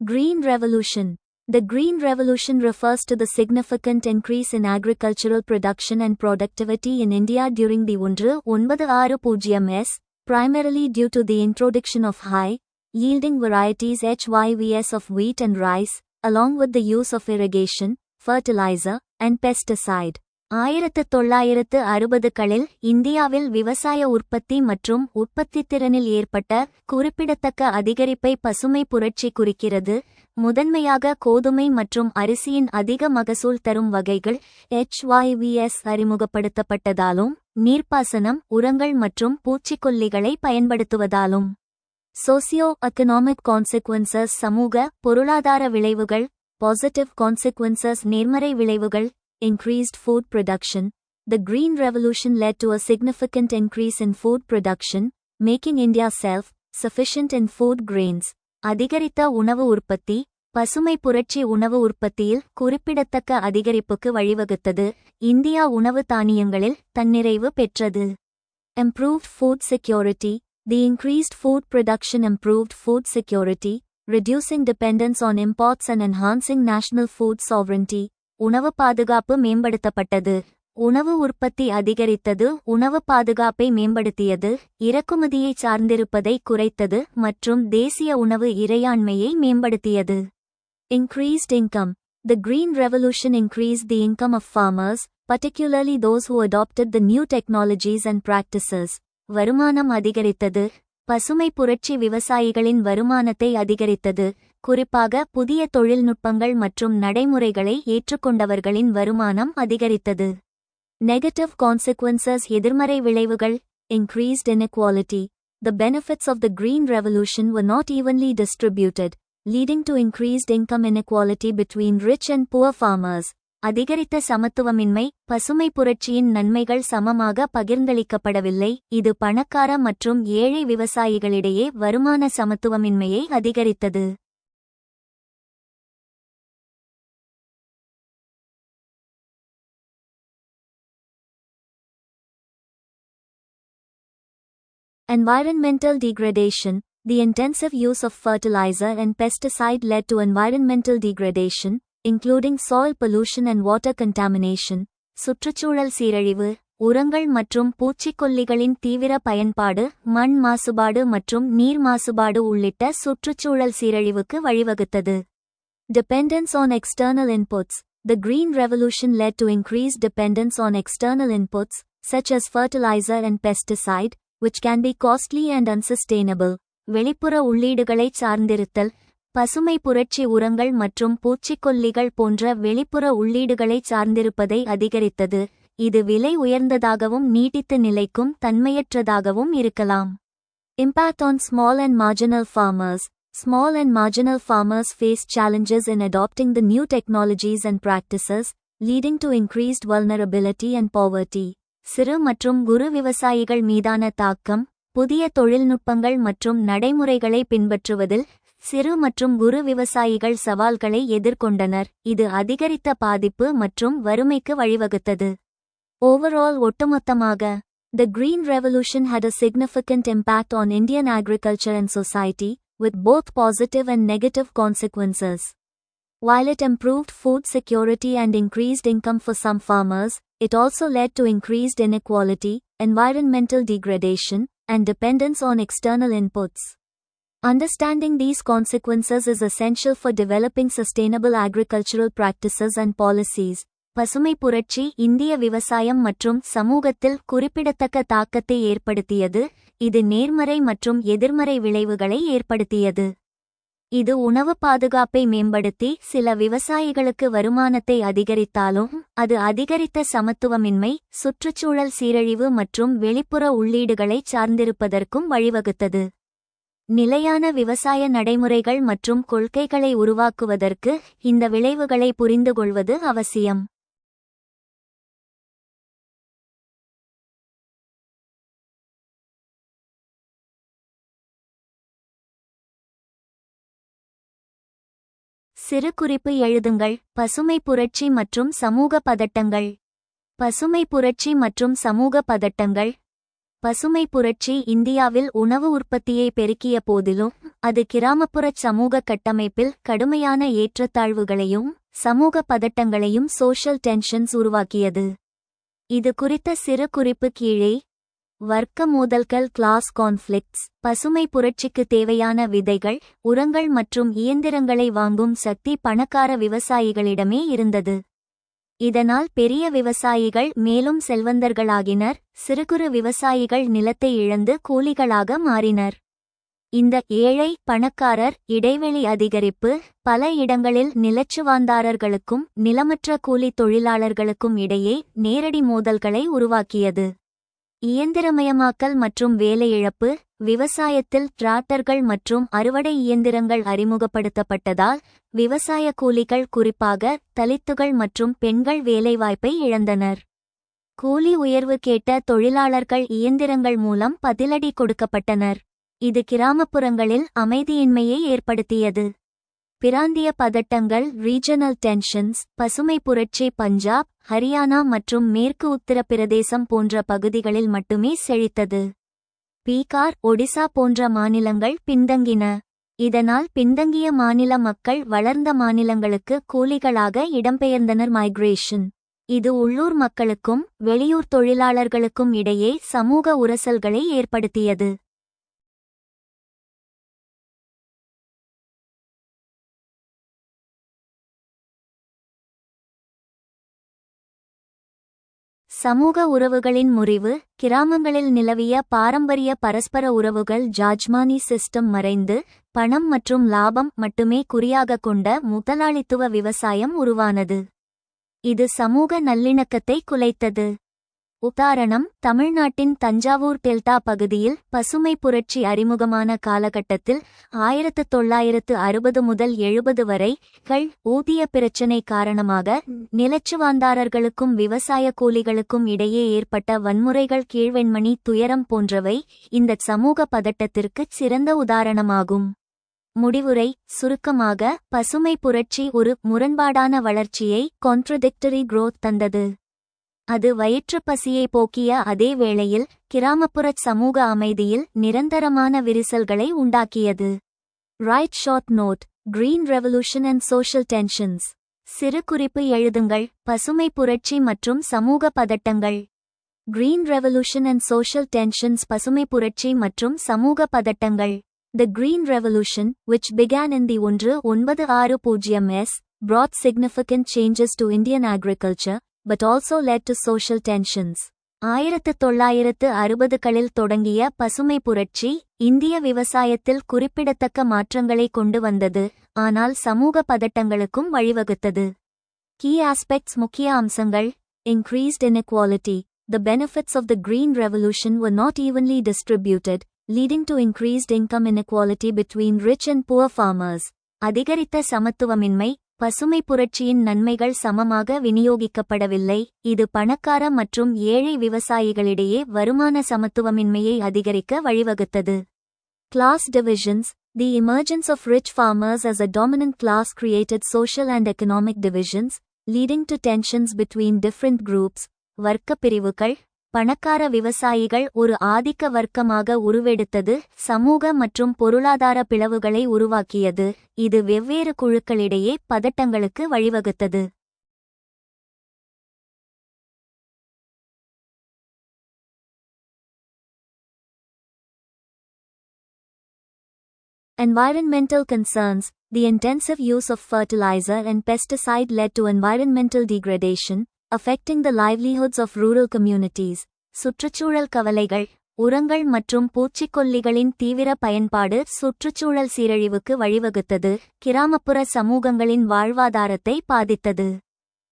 [SPEAKER 1] Green Revolution. The Green Revolution refers to the significant increase in agricultural production and productivity in India during the 1960s, primarily due to the introduction of high-yielding varieties HYVS of wheat and rice, along with the use of irrigation, fertilizer, and pesticide. 1960களில் இந்தியாவில் விவசாய உற்பத்தி மற்றும் உற்பத்தித்திறனில் ஏற்பட்ட குறிப்பிடத்தக்க அதிகரிப்பை பசுமை புரட்சி குறிக்கிறது. முதன்மையாக கோதுமை மற்றும் அரிசியின் அதிக மகசூல் தரும் வகைகள் HYVS அறிமுகப்படுத்தப்பட்டதாலும் நீர்ப்பாசனம், உரங்கள் மற்றும் பூச்சிக்கொல்லிகளை பயன்படுத்துவதாலும். Socio-economic consequences. சமூக பொருளாதார விளைவுகள். Positive consequences. நேர்மறை விளைவுகள். Increased food production. The Green Revolution led to a significant increase in food production, making India self-sufficient in food grains. அதிகரித்த உணவு உற்பத்தி. பசுமை புரட்சி உணவு உற்பத்தியில் குறிப்பிடத்தக்க அதிகரிப்புக்கு வழிவகுத்தது. இந்தியா உணவு தானியங்களில் தன்னிறைவு பெற்றது. Improved food security. The increased food production improved food security, reducing dependence on imports and enhancing national food sovereignty. உணவு பாதுகாப்பு மேம்படுத்தப்பட்டது. உணவு உற்பத்தி அதிகரித்தது. உணவு பாதுகாப்பை மேம்படுத்தியது. இறக்குமதியை சார்ந்திருப்பதை குறைத்தது மற்றும் தேசிய உணவு இறையாண்மையை மேம்படுத்தியது. Increased income. The Green Revolution increased the income of farmers, particularly those who adopted the new technologies and practices. வருமானம் அதிகரித்தது. பசுமை புரட்சி விவசாயிகளின் வருமானத்தை அதிகரித்தது. குறிப்பாக புதிய தொழில்நுட்பங்கள் மற்றும் நடைமுறைகளை ஏற்றுக்கொண்டவர்களின் வருமானம் அதிகரித்தது. Negative consequences எதிர்மறை விளைவுகள். Increased inequality. The benefits of the Green Revolution were not evenly distributed, leading to increased income inequality between rich and poor farmers. அதிகரித்த சமத்துவமின்மை. பசுமை புரட்சியின் நன்மைகள் சமமாக பகிர்ந்தளிக்கப்படவில்லை, இது பணக்கார மற்றும் ஏழை விவசாயிகளிடையே வருமான சமத்துவமின்மையை அதிகரித்தது. Environmental degradation. The intensive use of fertilizer and pesticide led to environmental degradation, including soil pollution and water contamination. சுற்றுச்சூழல் சீரழிவு. உரங்கள் மற்றும் பூச்சிக்கொல்லிகளின் தீவிர பயன்பாடு மண் மாசுபாடு மற்றும் நீர் மாசுபாடு உள்ளிட்ட சுற்றுச்சூழல் சீரழிவுக்கு வழிவகுத்தது. Dependence on external inputs. The Green Revolution led to increased dependence on external inputs, such as fertilizer and pesticide, which can be costly and unsustainable. வெளிப்புற உள்ளீடுகளைச் சார்ந்திருத்தல். பசுமை புரட்சி உரங்கள் மற்றும் பூச்சிக்கொல்லிகள் போன்ற வெளிப்புற உள்ளீடுகளைச் சார்ந்திருப்பதை அதிகரித்தது, இது விலை உயர்ந்ததாகவும் நீட்டித்து நிலைக்கும் தன்மையற்றதாகவும் இருக்கலாம். Impact on small and marginal farmers. Small and marginal farmers face challenges in adopting the new technologies and practices, leading to increased vulnerability and poverty. சிறு மற்றும் குறு விவசாயிகள் மீதான தாக்கம். புதிய தொழில்நுட்பங்கள் மற்றும் நடைமுறைகளை பின்பற்றுவதில் சிறு மற்றும் குறு விவசாயிகள் சவால்களை எதிர்கொண்டனர், இது அதிகரித்த பாதிப்பு மற்றும் வறுமைக்கு வழிவகுத்தது. Overall, ஒட்டுமொத்தமாக, The Green Revolution had a significant impact on Indian agriculture and society, with both positive and negative consequences. While it improved food security and increased income for some farmers, it also led to increased inequality, environmental degradation, and dependence on external inputs. Understanding these consequences is essential for developing sustainable agricultural practices and policies. பசுமை புரட்சி இந்திய விவசாயம் மற்றும் சமூகத்தில் குறிப்பிடத்தக்க தாக்கத்தை ஏற்படுத்தியது, இது நேர்மறை மற்றும் எதிர்மறை விளைவுகளை ஏற்படுத்தியது. இது உணவு பாதுகாப்பை மேம்படுத்தி சில விவசாயிகளுக்கு வருமானத்தை அதிகரித்தாலும், அது அதிகரித்த சமத்துவமின்மை, சுற்றுச்சூழல் சீரழிவு மற்றும் வெளிப்புற உள்ளீடுகளைச் சார்ந்திருப்பதற்கும் வழிவகுத்தது. நிலையான விவசாய நடைமுறைகள் மற்றும் கொள்கைகளை உருவாக்குவதற்கு இந்த விளைவுகளை புரிந்துகொள்வது அவசியம். சிறு குறிப்பு எழுதுங்கள். பசுமை புரட்சி மற்றும் சமூக பதட்டங்கள். பசுமை புரட்சி மற்றும் சமூக பதட்டங்கள். பசுமை புரட்சி இந்தியாவில் உணவு உற்பத்தியை பெருக்கிய போதிலும், அது கிராமப்புறச் சமூக கட்டமைப்பில் கடுமையான ஏற்றத்தாழ்வுகளையும் சமூக பதட்டங்களையும் சோஷியல் டென்ஷன்ஸ் உருவாக்கியது. இது குறித்த சிறு குறிப்பு கீழே. வர்க்க மோதல்கள் கிளாஸ் கான்ஃப்ளிக்ட்ஸ். பசுமை புரட்சிக்கு தேவையான விதைகள், உரங்கள் மற்றும் இயந்திரங்களை வாங்கும் சக்தி பணக்கார விவசாயிகளிடமே இருந்தது. இதனால் பெரிய விவசாயிகள் மேலும் செல்வந்தர்களாகினர், சிறுகுறு விவசாயிகள் நிலத்தை இழந்து கூலிகளாக மாறினர். இந்த ஏழை பணக்காரர் இடைவெளி அதிகரிப்பு பல இடங்களில் நிலச்சுவாந்தாரர்களுக்கும் நிலமற்ற கூலி தொழிலாளர்களுக்கும் இடையே நேரடி மோதல்களை உருவாக்கியது. இயந்திரமயமாக்கல் மற்றும் வேலை இழப்பு. விவசாயத்தில் டிராக்டர்கள் மற்றும் அறுவடை இயந்திரங்கள் அறிமுகப்படுத்தப்பட்டதால் விவசாய கூலிகள், குறிப்பாக தலித்துகள் மற்றும் பெண்கள் வேலைவாய்ப்பை இழந்தனர். கூலி உயர்வு கேட்ட தொழிலாளர்கள் இயந்திரங்கள் மூலம் பதிலடி கொடுக்கப்பட்டனர். இது கிராமப்புறங்களில் அமைதியின்மையை ஏற்படுத்தியது. பிராந்திய பதட்டங்கள் ரீஜனல் டென்ஷன்ஸ். பசுமை புரட்சி பஞ்சாப், ஹரியானா மற்றும் மேற்கு உத்தரப்பிரதேசம் போன்ற பகுதிகளில் மட்டுமே செழித்தது. பீகார், ஒடிசா போன்ற மாநிலங்கள் பின்தங்கின. இதனால் பின்தங்கிய மாநில மக்கள் வளர்ந்த மாநிலங்களுக்கு கூலிகளாக இடம்பெயர்ந்தனர். மைக்ரேஷன். இது உள்ளூர் மக்களுக்கும் வெளியூர் தொழிலாளர்களுக்கும் இடையே சமூக உரசல்களை ஏற்படுத்தியது. சமூக உறவுகளின் முறிவு. கிராமங்களில் நிலவிய பாரம்பரிய பரஸ்பர உறவுகள் ஜாஜ்மானி சிஸ்டம் மறைந்து பணம் மற்றும் லாபம் மட்டுமே குறியாக கொண்ட முதலாளித்துவ விவசாயம் உருவானது. இது சமூக நல்லிணக்கத்தை குலைத்தது. உதாரணம், தமிழ்நாட்டின் தஞ்சாவூர் டெல்டா பகுதியில் பசுமை புரட்சி அறிமுகமான காலகட்டத்தில் 1960 முதல் 70 வரை ஊதிய பிரச்சினை காரணமாக நிலச்சுவாந்தாரர்களுக்கும் விவசாய கூலிகளுக்கும் இடையே ஏற்பட்ட வன்முறைகள், கீழ்வெண்மணி துயரம் போன்றவை இந்த சமூக பதட்டத்திற்கு சிறந்த உதாரணமாகும். முடிவுரை: சுருக்கமாக, பசுமை புரட்சி ஒரு முரண்பாடான வளர்ச்சியை கான்ட்ரடிக்டரி growth தந்தது. அது வயிற்றுப் பசியை போக்கிய அதே வேளையில் கிராமப்புறச் சமூக அமைதியில் நிரந்தரமான விரிசல்களை உண்டாக்கியது. Write short note: green revolution and social tensions. சிறு குறிப்பு எழுதுங்கள்: பசுமை புரட்சி மற்றும் சமூக பதட்டங்கள். Green revolution and social tensions. பசுமை புரட்சி மற்றும் சமூக பதட்டங்கள். The Green Revolution, which began in the 1960s, brought significant changes to Indian agriculture, but also led to social tensions. 1960களில் தொடங்கிய பசுமை புரட்சி இந்திய விவசாயத்தில் குறிப்பிடத்தக்க மாற்றங்களை கொண்டு வந்தது, ஆனால் சமூக பதட்டங்களுக்கும் வழிவகுத்தது. Key aspects. முக்கிய அம்சங்கள்: Increased inequality. The benefits of the Green Revolution were not evenly distributed, leading to increased income inequality between rich and poor farmers. அதிகரித்த சமத்துவமின்மை. பசுமை புரட்சியின் நன்மைகள் சமமாக விநியோகிக்கப்படவில்லை, இது பணக்கார மற்றும் ஏழை விவசாயிகளிடையே வருமான சமத்துவமின்மையை அதிகரிக்க வழிவகுத்தது. Class divisions. The emergence of rich farmers as a dominant class created social and economic divisions, leading to tensions between different groups. வர்க்க பிரிவுகள். பணக்கார விவசாயிகள் ஒரு ஆதிக்க வர்க்கமாக உருவெடுத்தது சமூக மற்றும் பொருளாதார பிளவுகளை உருவாக்கியது, இது வெவ்வேறு குழுக்களிடையே பதட்டங்களுக்கு வழிவகுத்தது. Environmental concerns. The intensive use of fertilizer and pesticide led to environmental degradation, affecting the livelihoods of rural communities. சுற்றுச்சூழல் கவலைகள். உரங்கள் மற்றும் பூச்சிக்கொல்லிகளின் தீவிர பயன்பாடு சுற்றுச்சூழல் சீரழிவுக்கு வழிவகுத்தது, கிராமப்புற சமூகங்களின் வாழ்வாதாரத்தை பாதித்தது.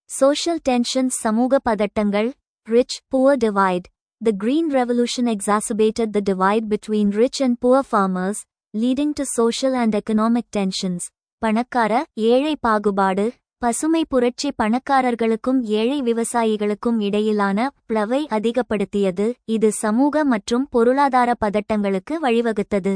[SPEAKER 1] Social tensions. சமூக பதட்டங்கள். Rich-poor divide. The Green Revolution exacerbated the divide between rich and poor farmers, leading to social and economic tensions. பணக்கார ஏழை பாகுபாடு. பசுமை புரட்சி பணக்காரர்களுக்கும் ஏழை விவசாயிகளுக்கும் இடையிலான பிளவை அதிகப்படுத்தியது, இது சமூக மற்றும் பொருளாதார பதட்டங்களுக்கு வழிவகுத்தது.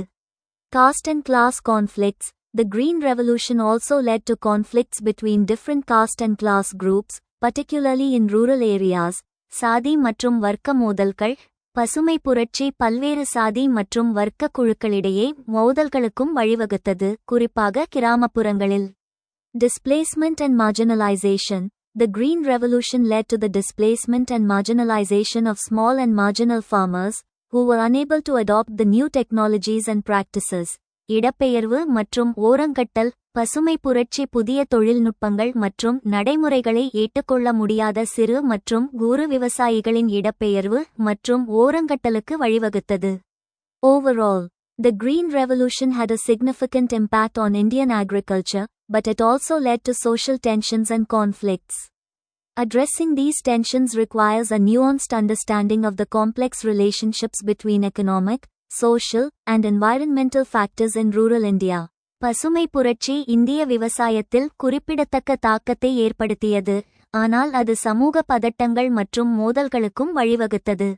[SPEAKER 1] Caste and class conflicts. The Green Revolution also led to conflicts between different caste and class groups, particularly in rural areas. சாதி மற்றும் வர்க்க மோதல்கள். பசுமை புரட்சி பல்வேறு சாதி மற்றும் வர்க்க குழுக்களிடையே மோதல்களுக்கும் வழிவகுத்தது, குறிப்பாக கிராமப்புறங்களில். Displacement and marginalization. The Green Revolution led to the displacement and marginalization of small and marginal farmers, who were unable to adopt the new technologies and practices. இடப்பெயர்வு மற்றும் ஓரங்கட்டல். பசுமை புரட்சி புதிய தொழில்நுட்பங்கள் மற்றும் நடைமுறைகளை ஏற்றுக்கொள்ள முடியாத சிறு மற்றும் குறு விவசாயிகளின் இடப்பெயர்வு மற்றும் ஓரங்கட்டலுக்கு வழிவகுத்தது. Overall, the Green Revolution had a significant impact on Indian agriculture, but it also led to social tensions and conflicts. Addressing these tensions requires a nuanced understanding of the complex relationships between economic, social, and environmental factors in rural India. பசுமை புரட்சி இந்திய விவசாயத்தில் குறிப்பிடத்தக்க தாக்கத்தை ஏற்படுத்தியது, ஆனால் அது சமூக பதட்டங்கள் மற்றும் மோதல்களுக்கும் வழிவகுத்தது.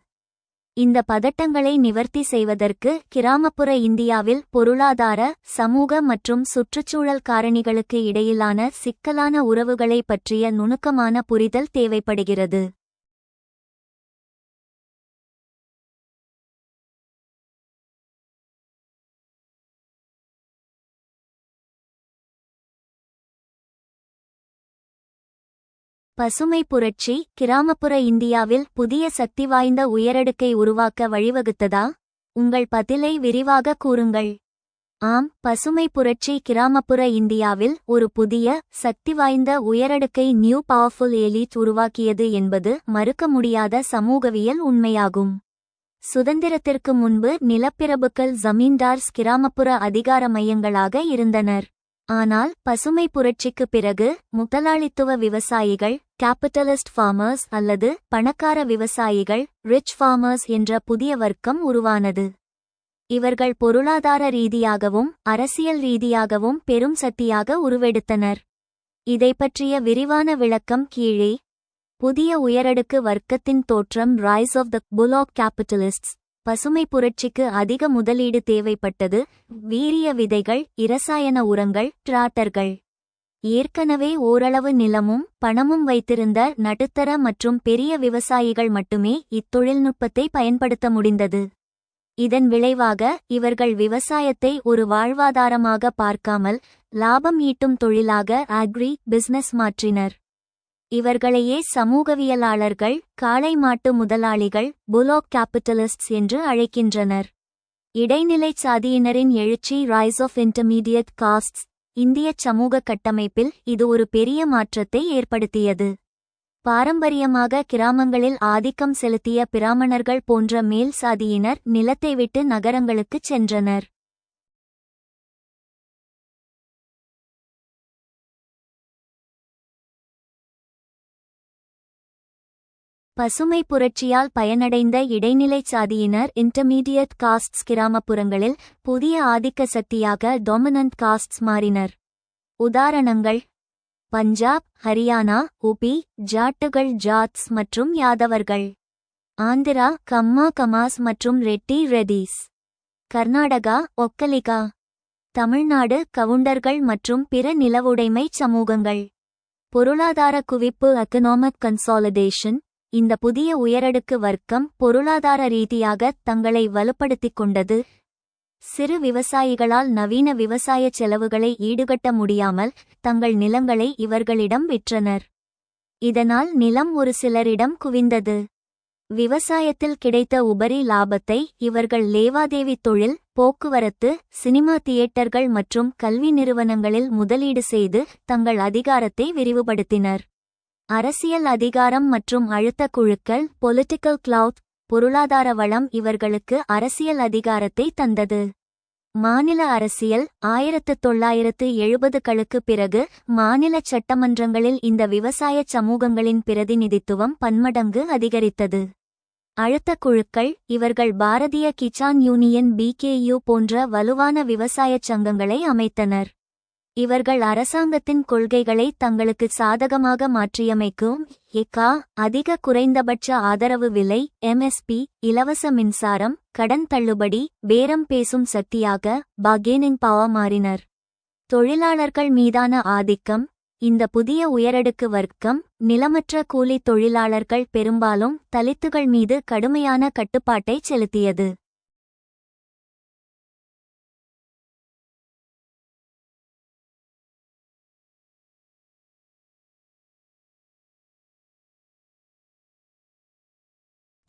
[SPEAKER 1] இந்த பதட்டங்களை நிவர்த்தி செய்வதற்கு கிராமப்புற இந்தியாவில் பொருளாதார, சமூக மற்றும் சுற்றுச்சூழல் காரணிகளுக்கு இடையிலான சிக்கலான உறவுகளை பற்றிய நுணுக்கமான புரிதல் தேவைப்படுகிறது. பசுமை புரட்சி கிராமப்புற இந்தியாவில் புதிய சக்தி வாய்ந்த உயரடுக்கை உருவாக்க வழிவகுத்ததா? உங்கள் பதிலை விரிவாக கூறுங்கள். ஆம், பசுமை புரட்சி கிராமப்புற இந்தியாவில் ஒரு புதிய, சக்தி வாய்ந்த உயரடுக்கை நியூ பவர்ஃபுல் எலீட் உருவாக்கியது என்பது மறுக்க முடியாத சமூகவியல் உண்மையாகும். சுதந்திரத்திற்கு முன்பு நிலப்பிரபுக்கள் ஜமீன்தார்ஸ் கிராமப்புற அதிகார மையங்களாக இருந்தனர். ஆனால் பசுமை புரட்சிக்கு பிறகு முதலாளித்துவ விவசாயிகள் கேபிட்டலிஸ்ட் ஃபார்மர்ஸ் அல்லது பணக்கார விவசாயிகள் ரிச் ஃபார்மர்ஸ் என்ற புதிய வர்க்கம் உருவானது. இவர்கள் பொருளாதார ரீதியாகவும் அரசியல் ரீதியாகவும் பெரும் சக்தியாக உருவெடுத்தனர். இதைப்பற்றிய விரிவான விளக்கம் கீழே. புதிய உயரடுக்கு வர்க்கத்தின் தோற்றம் ரைஸ் ஆஃப் த புலாக் கேபிட்டலிஸ்ட்ஸ். பசுமை புரட்சிக்கு அதிக முதலீடு தேவைப்பட்டது. வீரிய விதைகள், இரசாயன உரங்கள், டிராக்டர்கள். ஏற்கனவே ஓரளவு நிலமும் பணமும் வைத்திருந்த நடுத்தர மற்றும் பெரிய விவசாயிகள் மட்டுமே இத்தொழில்நுட்பத்தை பயன்படுத்த முடிந்தது. இதன் விளைவாக இவர்கள் விவசாயத்தை ஒரு வாழ்வாதாரமாக பார்க்காமல் லாபம் ஈட்டும் தொழிலாக அக்ரி பிசினஸ் மாற்றினர். இவர்களையே சமூகவியலாளர்கள் காளை மாட்டு முதலாளிகள் புலாக் கேபிட்டலிஸ்ட்ஸ் என்று அழைக்கின்றனர். இடைநிலைச் சாதியினரின் எழுச்சி ரைஸ் ஆஃப் இன்டர்மீடியட் காஸ்ட்ஸ். இந்தியச் சமூக கட்டமைப்பில் இது ஒரு பெரிய மாற்றத்தை ஏற்படுத்தியது. பாரம்பரியமாக கிராமங்களில் ஆதிக்கம் செலுத்திய பிராமணர்கள் போன்ற மேல் சாதியினர் நிலத்தை விட்டு நகரங்களுக்குச் சென்றனர். பசுமை புரட்சியால் பயனடைந்த இடைநிலைச் சாதியினர் இன்டர்மீடியட் காஸ்ட்ஸ் கிராமப்புறங்களில் புதிய ஆதிக்க சக்தியாக டாமினன்ட் காஸ்ட்ஸ் மாறினர். உதாரணங்கள்: பஞ்சாப், ஹரியானா, உபி ஜாட்டுகள் ஜாட்ஸ் மற்றும் யாதவர்கள். ஆந்திரா கம்மா கமாஸ் மற்றும் ரெட்டி ரெடிஸ். கர்நாடகா ஒக்கலிகா. தமிழ்நாடு கவுண்டர்கள் மற்றும் பிற நிலவுடைமை சமூகங்கள். பொருளாதார குவிப்பு எகனாமிக் கன்சாலிடேஷன். இந்த புதிய உயரடுக்கு வர்க்கம் பொருளாதார ரீதியாக தங்களை வலுப்படுத்திக் கொண்டது. சிறு விவசாயிகளால் நவீன விவசாய செலவுகளை ஈடுகட்ட முடியாமல் தங்கள் நிலங்களை இவர்களிடம் விற்றனர். இதனால் நிலம் ஒரு சிலரிடம் குவிந்தது. விவசாயத்தில் கிடைத்த உபரி லாபத்தை இவர்கள் லேவாதேவி தொழில், போக்குவரத்து, சினிமா தியேட்டர்கள் மற்றும் கல்வி நிறுவனங்களில் முதலீடு செய்து தங்கள் அதிகாரத்தை விரிவுபடுத்தினர். அரசியல் அதிகாரம் மற்றும் அழுத்த குழுக்கள் பொலிட்டிக்கல் கிளவுட். பொருளாதார வளம் இவர்களுக்கு அரசியல் அதிகாரத்தை தந்தது. மாநில அரசியல் 1970களுக்கு பிறகு மாநில சட்டமன்றங்களில் இந்த விவசாய சமூகங்களின் பிரதிநிதித்துவம் பன்மடங்கு அதிகரித்தது. அழுத்த குழுக்கள் இவர்கள் பாரதிய கிசான் யூனியன் BKU போன்ற வலுவான விவசாயச் சங்கங்களை அமைத்தனர். இவர்கள் அரசாங்கத்தின் கொள்கைகளை தங்களுக்கு சாதகமாக மாற்றியமைக்கும் அதிக குறைந்தபட்ச ஆதரவு விலை MSP, இலவச மின்சாரம், கடன் தள்ளுபடி, பேரம் பேசும் சக்தியாக பார்கெனிங் பவர் மாறினர். தொழிலாளர்கள் மீதான ஆதிக்கம். இந்த புதிய உயரடுக்கு வர்க்கம் நிலமற்ற கூலி தொழிலாளர்கள் பெரும்பாலும் தலித்துகள் மீது கடுமையான கட்டுப்பாட்டை செலுத்தியது.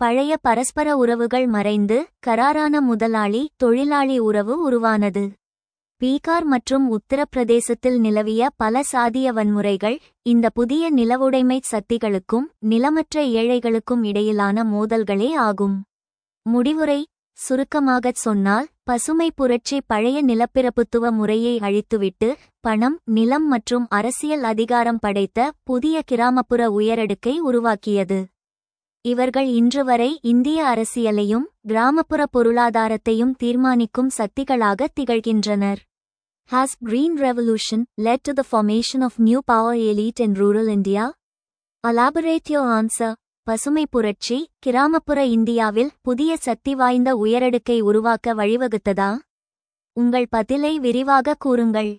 [SPEAKER 1] பழைய பரஸ்பர உறவுகள் மறைந்து கராரான முதலாளி தொழிலாளி உறவு உருவானது. பீகார் மற்றும் உத்தரப்பிரதேசத்தில் நிலவிய பல சாதிய வன்முறைகள் இந்த புதிய நிலவுடைமை சக்திகளுக்கும் நிலமற்ற ஏழைகளுக்கும் இடையிலான மோதல்களே ஆகும். முடிவுரை: சுருக்கமாகச் சொன்னால், பசுமை புரட்சி பழைய நிலப்பிரபுத்துவ முறையை அழித்துவிட்டு பணம், நிலம் மற்றும் அரசியல் அதிகாரம் படைத்த புதிய கிராமப்புற உயரடுக்கை உருவாக்கியது. இவர்கள் இன்று வரை இந்திய அரசியலையும் கிராமப்புற பொருளாதாரத்தையும் தீர்மானிக்கும் சக்திகளாக திகழ்கின்றனர். Has Green Revolution led to the formation of new power elite in rural India? Elaborate your answer. பசுமை புரட்சி கிராமப்புற இந்தியாவில் புதிய சக்தி வாய்ந்த உயரடுக்கை உருவாக்க வழிவகுத்ததா? உங்கள் பதிலை விரிவாக கூறுங்கள்.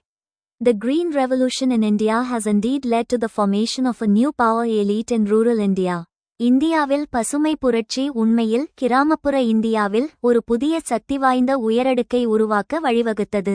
[SPEAKER 1] The Green Revolution in India has indeed led to the formation of a new power elite in rural India. இந்தியாவில் பசுமை புரட்சி உண்மையில் கிராமப்புற இந்தியாவில் ஒரு புதிய சக்தி வாய்ந்த உயரடுக்கை உருவாக்க வழிவகுத்தது.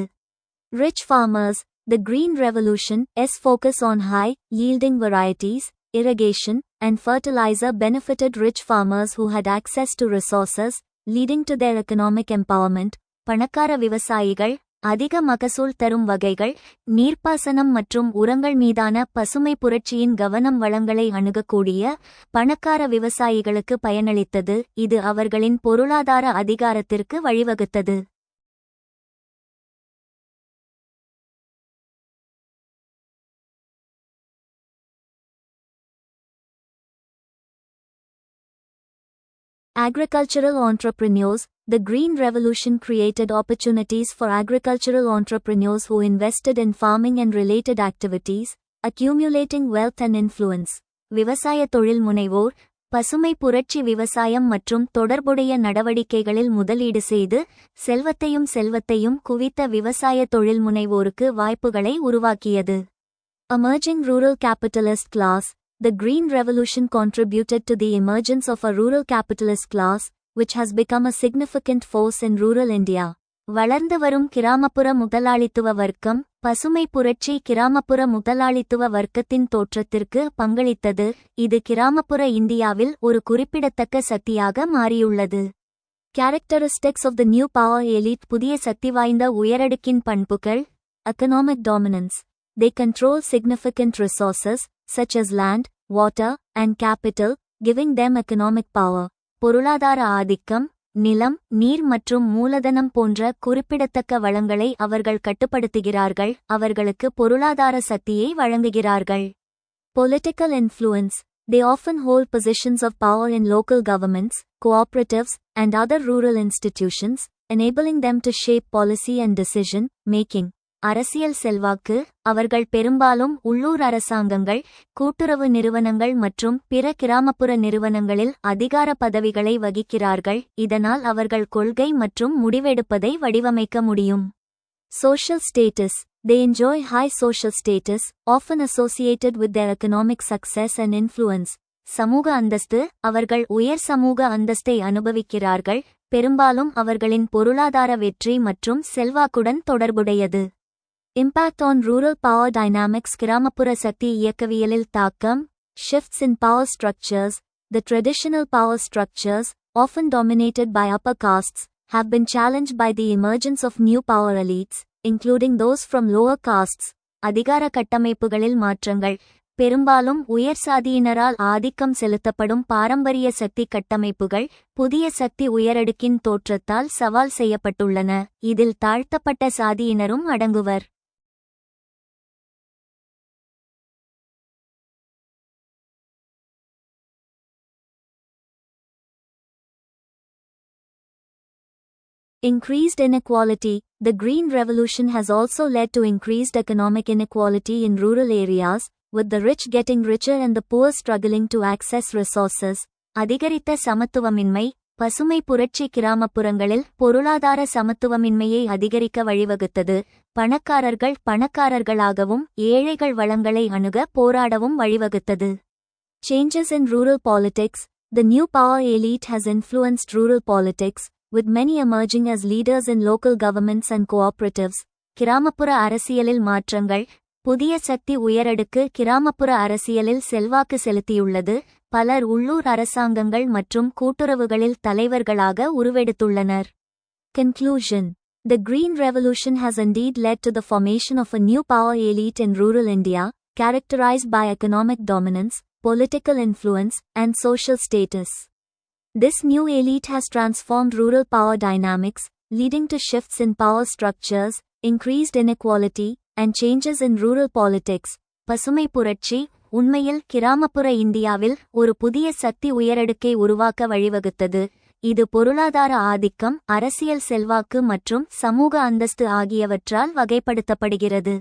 [SPEAKER 1] Rich farmers. The Green Revolution's focus on high-yielding varieties, irrigation, and fertilizer benefited rich farmers who had access to resources, leading to their economic empowerment. பணக்கார விவசாயிகள் அதிக மகசூல் தரும் வகைகள், நீர்ப்பாசனம் மற்றும் உரங்கள் மீதான பசுமை புரட்சியின் கவனம் வளங்களை அணுகக்கூடிய பணக்கார விவசாயிகளுக்கு பயனளித்தது. இது அவர்களின் பொருளாதார அதிகாரத்திற்கு வழிவகுத்தது. Agricultural entrepreneurs. The Green Revolution created opportunities for agricultural entrepreneurs who invested in farming and related activities, accumulating wealth and influence. விவசாய தொழில் முனைவோர் பசுமை புரட்சி விவசாயம் மற்றும் தொடர்புடைய நடவடிக்கைகளில் முதலீடு செய்து செல்வத்தையும் குவித்த விவசாய தொழில் முனைவோருக்கு வாய்ப்புகளை உருவாக்கியது. Emerging rural capitalist class. The Green Revolution contributed to the emergence of a rural capitalist class, which has become a significant force in rural India. வளர்ந்து வரும் கிராமப்புற முதலாளித்துவ வர்க்கம். பசுமை புரட்சி கிராமப்புற முதலாளித்துவ வர்க்கத்தின் தோற்றத்திற்கு பங்களித்தது, இது கிராமப்புற இந்தியாவில் ஒரு குறிப்பிடத்தக்க சக்தியாக மாறியுள்ளது. Characteristics of the new power elite. புதிய சக்தி வாய்ந்த உயரடுக்கின் பண்புகள். Economic dominance. They control significant resources, such as land, water, and capital, giving them economic power. பொருளாதார ஆதிக்கம். நிலம், நீர் மற்றும் மூலதனம் போன்ற குறிப்பிடத்தக்க வளங்களை அவர்கள் கட்டுப்படுத்துகிறார்கள், அவர்களுக்கு பொருளாதார சக்தியை வழங்குகிறார்கள். Political influence. They often hold positions of power in local governments, cooperatives, and other rural institutions, enabling them to shape policy and decision making. அரசியல் செல்வாக்கு. அவர்கள் பெரும்பாலும் உள்ளூர் அரசாங்கங்கள், கூட்டுறவு நிறுவனங்கள் மற்றும் பிற கிராமப்புற நிறுவனங்களில் அதிகார பதவிகளை வகிக்கிறார்கள், இதனால் அவர்கள் கொள்கை மற்றும் முடிவெடுப்பதை வடிவமைக்க முடியும். Social status. They enjoy high social status, often associated with their economic success and influence. சமூக அந்தஸ்து. அவர்கள் உயர் சமூக அந்தஸ்தை அனுபவிக்கிறார்கள், பெரும்பாலும் அவர்களின் பொருளாதார வெற்றி மற்றும் செல்வாக்குடன் தொடர்புடையது. Impact on rural power dynamics. கிராமப்புற சக்தி இயக்கவியலில் தாக்கம். Shifts in power structures. The traditional power structures, often dominated by upper castes, have been challenged by the emergence of new power elites, including those from lower castes. அதிகார கட்டமைப்புகளில் மாற்றங்கள். பெரும்பாலும் உயர் சாதியினரால் ஆதிக்கம் செலுத்தப்படும் பாரம்பரிய சக்தி கட்டமைப்புகள் புதிய சக்தி உயரடுக்கின் தோற்றத்தால் சவால் செய்யப்பட்டுள்ளன, இதில் தாழ்த்தப்பட்ட சாதியினரும் அடங்குவர். Increased inequality. The Green Revolution has also led to increased economic inequality in rural areas, with the rich getting richer and the poor struggling to access resources. அதிகரித்த சமத்துவமின்மை. பசுமை புரட்சி கிராமப்புறங்களில் பொருளாதார சமத்துவமின்மையை அதிகரிக்க வழிவகுத்தது, பணக்காரர்கள் பணக்காரர்களாகவும் ஏழைகள் வளங்களை அணுக போராடவும் வழிவகுத்தது. Changes in rural politics. The new power elite has influenced rural politics, with many emerging as leaders in local governments and cooperatives. கிராமப்புற அரசியலில் மாற்றங்கள். புதிய சக்தி உயரடுக்கு கிராமப்புற அரசியலில் செல்வாக்கு செலுத்தியுள்ளது, பலர் உள்ளூர் அரசாங்கங்கள் மற்றும் கூட்டுறவுகளில் தலைவர்களாக உருவெடுத்துள்ளனர். Conclusion. The Green Revolution has indeed led to the formation of a new power elite in rural India, characterized by economic dominance, political influence, and social status. This new elite has transformed rural power dynamics, leading to shifts in power structures, increased inequality, and changes in rural politics. பசுமை புரட்சி உண்மையில் கிராமப்புற இந்தியாவில் ஒரு புதிய சக்தி உயரடுக்கை உருவாக்க வழிவகுத்தது, இது பொருளாதார ஆதிக்கம், அரசியல் செல்வாக்கு மற்றும் சமூக அந்தஸ்து ஆகியவற்றால் வகைப்படுத்தப்படுகிறது.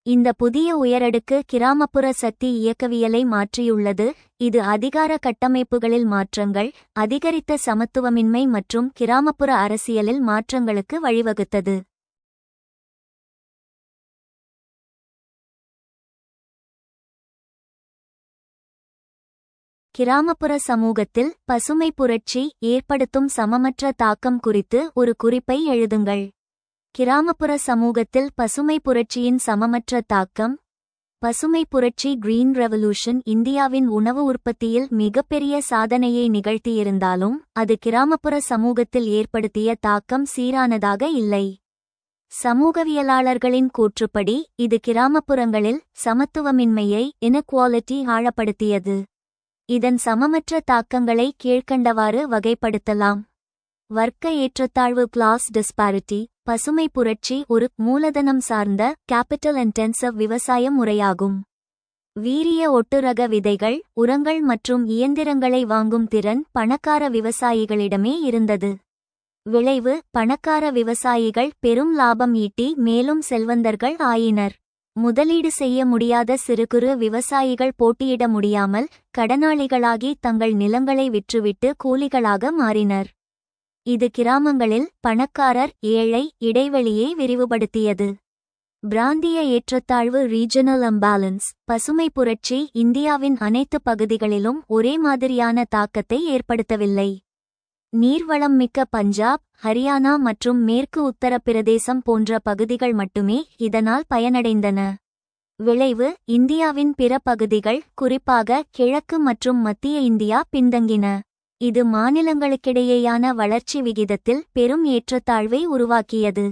[SPEAKER 1] இந்த புதிய உயரடுக்கு கிராமப்புற சக்தி இயக்கவியலை மாற்றியுள்ளது, இது அதிகார கட்டமைப்புகளில் மாற்றங்கள், அதிகரித்த சமத்துவமின்மை மற்றும் கிராமப்புற அரசியலில் மாற்றங்களுக்கு வழிவகுத்தது. கிராமப்புற சமூகத்தில் பசுமை புரட்சி ஏற்படுத்தும் சமமற்ற தாக்கம் குறித்து ஒரு குறிப்பை எழுதுங்கள். கிராமப்புற சமூகத்தில் பசுமை புரட்சியின் சமமற்ற தாக்கம். பசுமை புரட்சி கிரீன் ரெவல்யூஷன் இந்தியாவின் உணவு உற்பத்தியில் மிகப்பெரிய சாதனையை நிகழ்த்தியிருந்தாலும் அது கிராமப்புற சமூகத்தில் ஏற்படுத்திய தாக்கம் சீரானதாக இல்லை. சமூகவியலாளர்களின் கூற்றுப்படி இது கிராமப்புறங்களில் சமத்துவமின்மையை இனக்குவாலிட்டி ஆழப்படுத்தியது. இதன் சமமற்ற தாக்கங்களை கீழ்க்கண்டவாறு வகைப்படுத்தலாம். வர்க்க ஏற்றத்தாழ்வு கிளாஸ் டிஸ்பாரிட்டி. பசுமை புரட்சி ஒரு மூலதனம் சார்ந்த கேபிட்டல் இன்டென்சிவ் விவசாய முறையாகும். வீரிய ஒட்டுரக விதைகள், உரங்கள் மற்றும் இயந்திரங்களை வாங்கும் திறன் பணக்கார விவசாயிகளிடமே இருந்தது. விளைவு, பணக்கார விவசாயிகள் பெரும் லாபம் ஈட்டி மேலும் செல்வந்தர்கள் ஆயினர். முதலீடு செய்ய முடியாத சிறு குறு விவசாயிகள் போட்டியிட முடியாமல் கடனாளிகளாகி தங்கள் நிலங்களை விற்றுவிட்டு கூலிகளாக மாறினர். இது கிராமங்களில் பணக்காரர் ஏழை இடைவெளியை விரிவுபடுத்தியது. பிராந்திய ஏற்றத்தாழ்வு ரீஜனல் அம்பேலன்ஸ். பசுமை புரட்சி இந்தியாவின் அனைத்து பகுதிகளிலும் ஒரே மாதிரியான தாக்கத்தை ஏற்படுத்தவில்லை. நீர்வளம் மிக்க பஞ்சாப், ஹரியானா மற்றும் மேற்கு உத்தரப்பிரதேசம் போன்ற பகுதிகள் மட்டுமே இதனால் பயனடைந்தன. விளைவு, இந்தியாவின் பிற பகுதிகள், குறிப்பாக கிழக்கு மற்றும் மத்திய இந்தியா பின்தங்கின. இது மாநிலங்களுக்கிடையேயான வளர்ச்சி விகிதத்தில் பெரும் ஏற்றத்தாழ்வை உருவாக்கியது.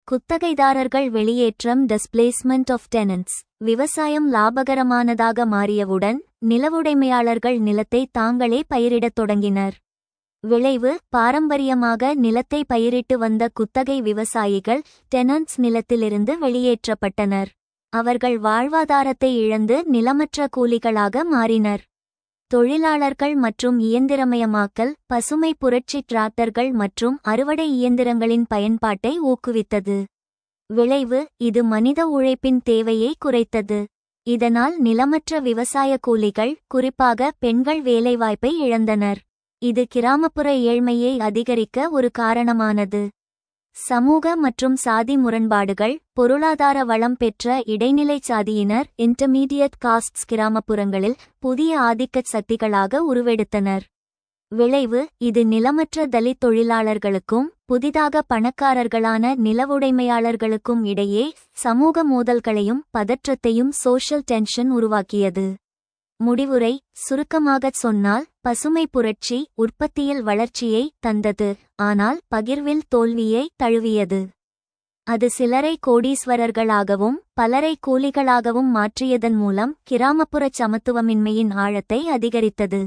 [SPEAKER 1] குத்தகைதாரர்கள் வெளியேற்றம் டிஸ்பிளேஸ்மெண்ட் ஆஃப் டெனன்ட்ஸ். விவசாயம் லாபகரமானதாக மாறியவுடன் நிலவுடைமையாளர்கள் நிலத்தை தாங்களே பயிரிடத் தொடங்கினர். விளைவு, பாரம்பரியமாக நிலத்தை பயிரிட்டு வந்த குத்தகை விவசாயிகள் டெனன்ட்ஸ் நிலத்திலிருந்து வெளியேற்றப்பட்டனர். அவர்கள் வாழ்வாதாரத்தை இழந்து நிலமற்ற கூலிகளாக மாறினர். தொழிலாளர்கள் மற்றும் இயந்திரமயமாக்கல். பசுமை புரட்சி டிராக்டர்கள் மற்றும் அறுவடை இயந்திரங்களின் பயன்பாட்டை ஊக்குவித்தது. விளைவு, இது மனித உழைப்பின் தேவையை குறைத்தது. இதனால் நிலமற்ற விவசாய கூலிகள், குறிப்பாக பெண்கள் வேலைவாய்ப்பை இழந்தனர். இது கிராமப்புற ஏழ்மையை அதிகரிக்க ஒரு காரணமானது. சமூக மற்றும் சாதி முரண்பாடுகள். பொருளாதார வளம் பெற்ற இடைநிலை சாதியினர் இன்டர்மீடியட் காஸ்ட்ஸ் கிராமப்புறங்களில் புதிய ஆதிக்கச் சக்திகளாக உருவெடுத்தனர். விளைவு, இது நிலமற்ற தலித் தொழிலாளர்களுக்கும் புதிதாக பணக்காரர்களான நிலவுடைமையாளர்களுக்கும் இடையே சமூக மோதல்களையும் பதற்றத்தையும் சோஷியல் டென்ஷன் உருவாக்கியது. முடிவுரை, சுருக்கமாகச் சொன்னால் பசுமை புரட்சி உற்பத்தியில் வளர்ச்சியை தந்தது, ஆனால் பகிர்வில் தோல்வியை தழுவியது. அது சிலரை கோடீஸ்வரர்களாகவும் பலரை கூலிகளாகவும் மாற்றியதன் மூலம் கிராமப்புறச் சமத்துவமின்மையின் ஆழத்தை அதிகரித்தது.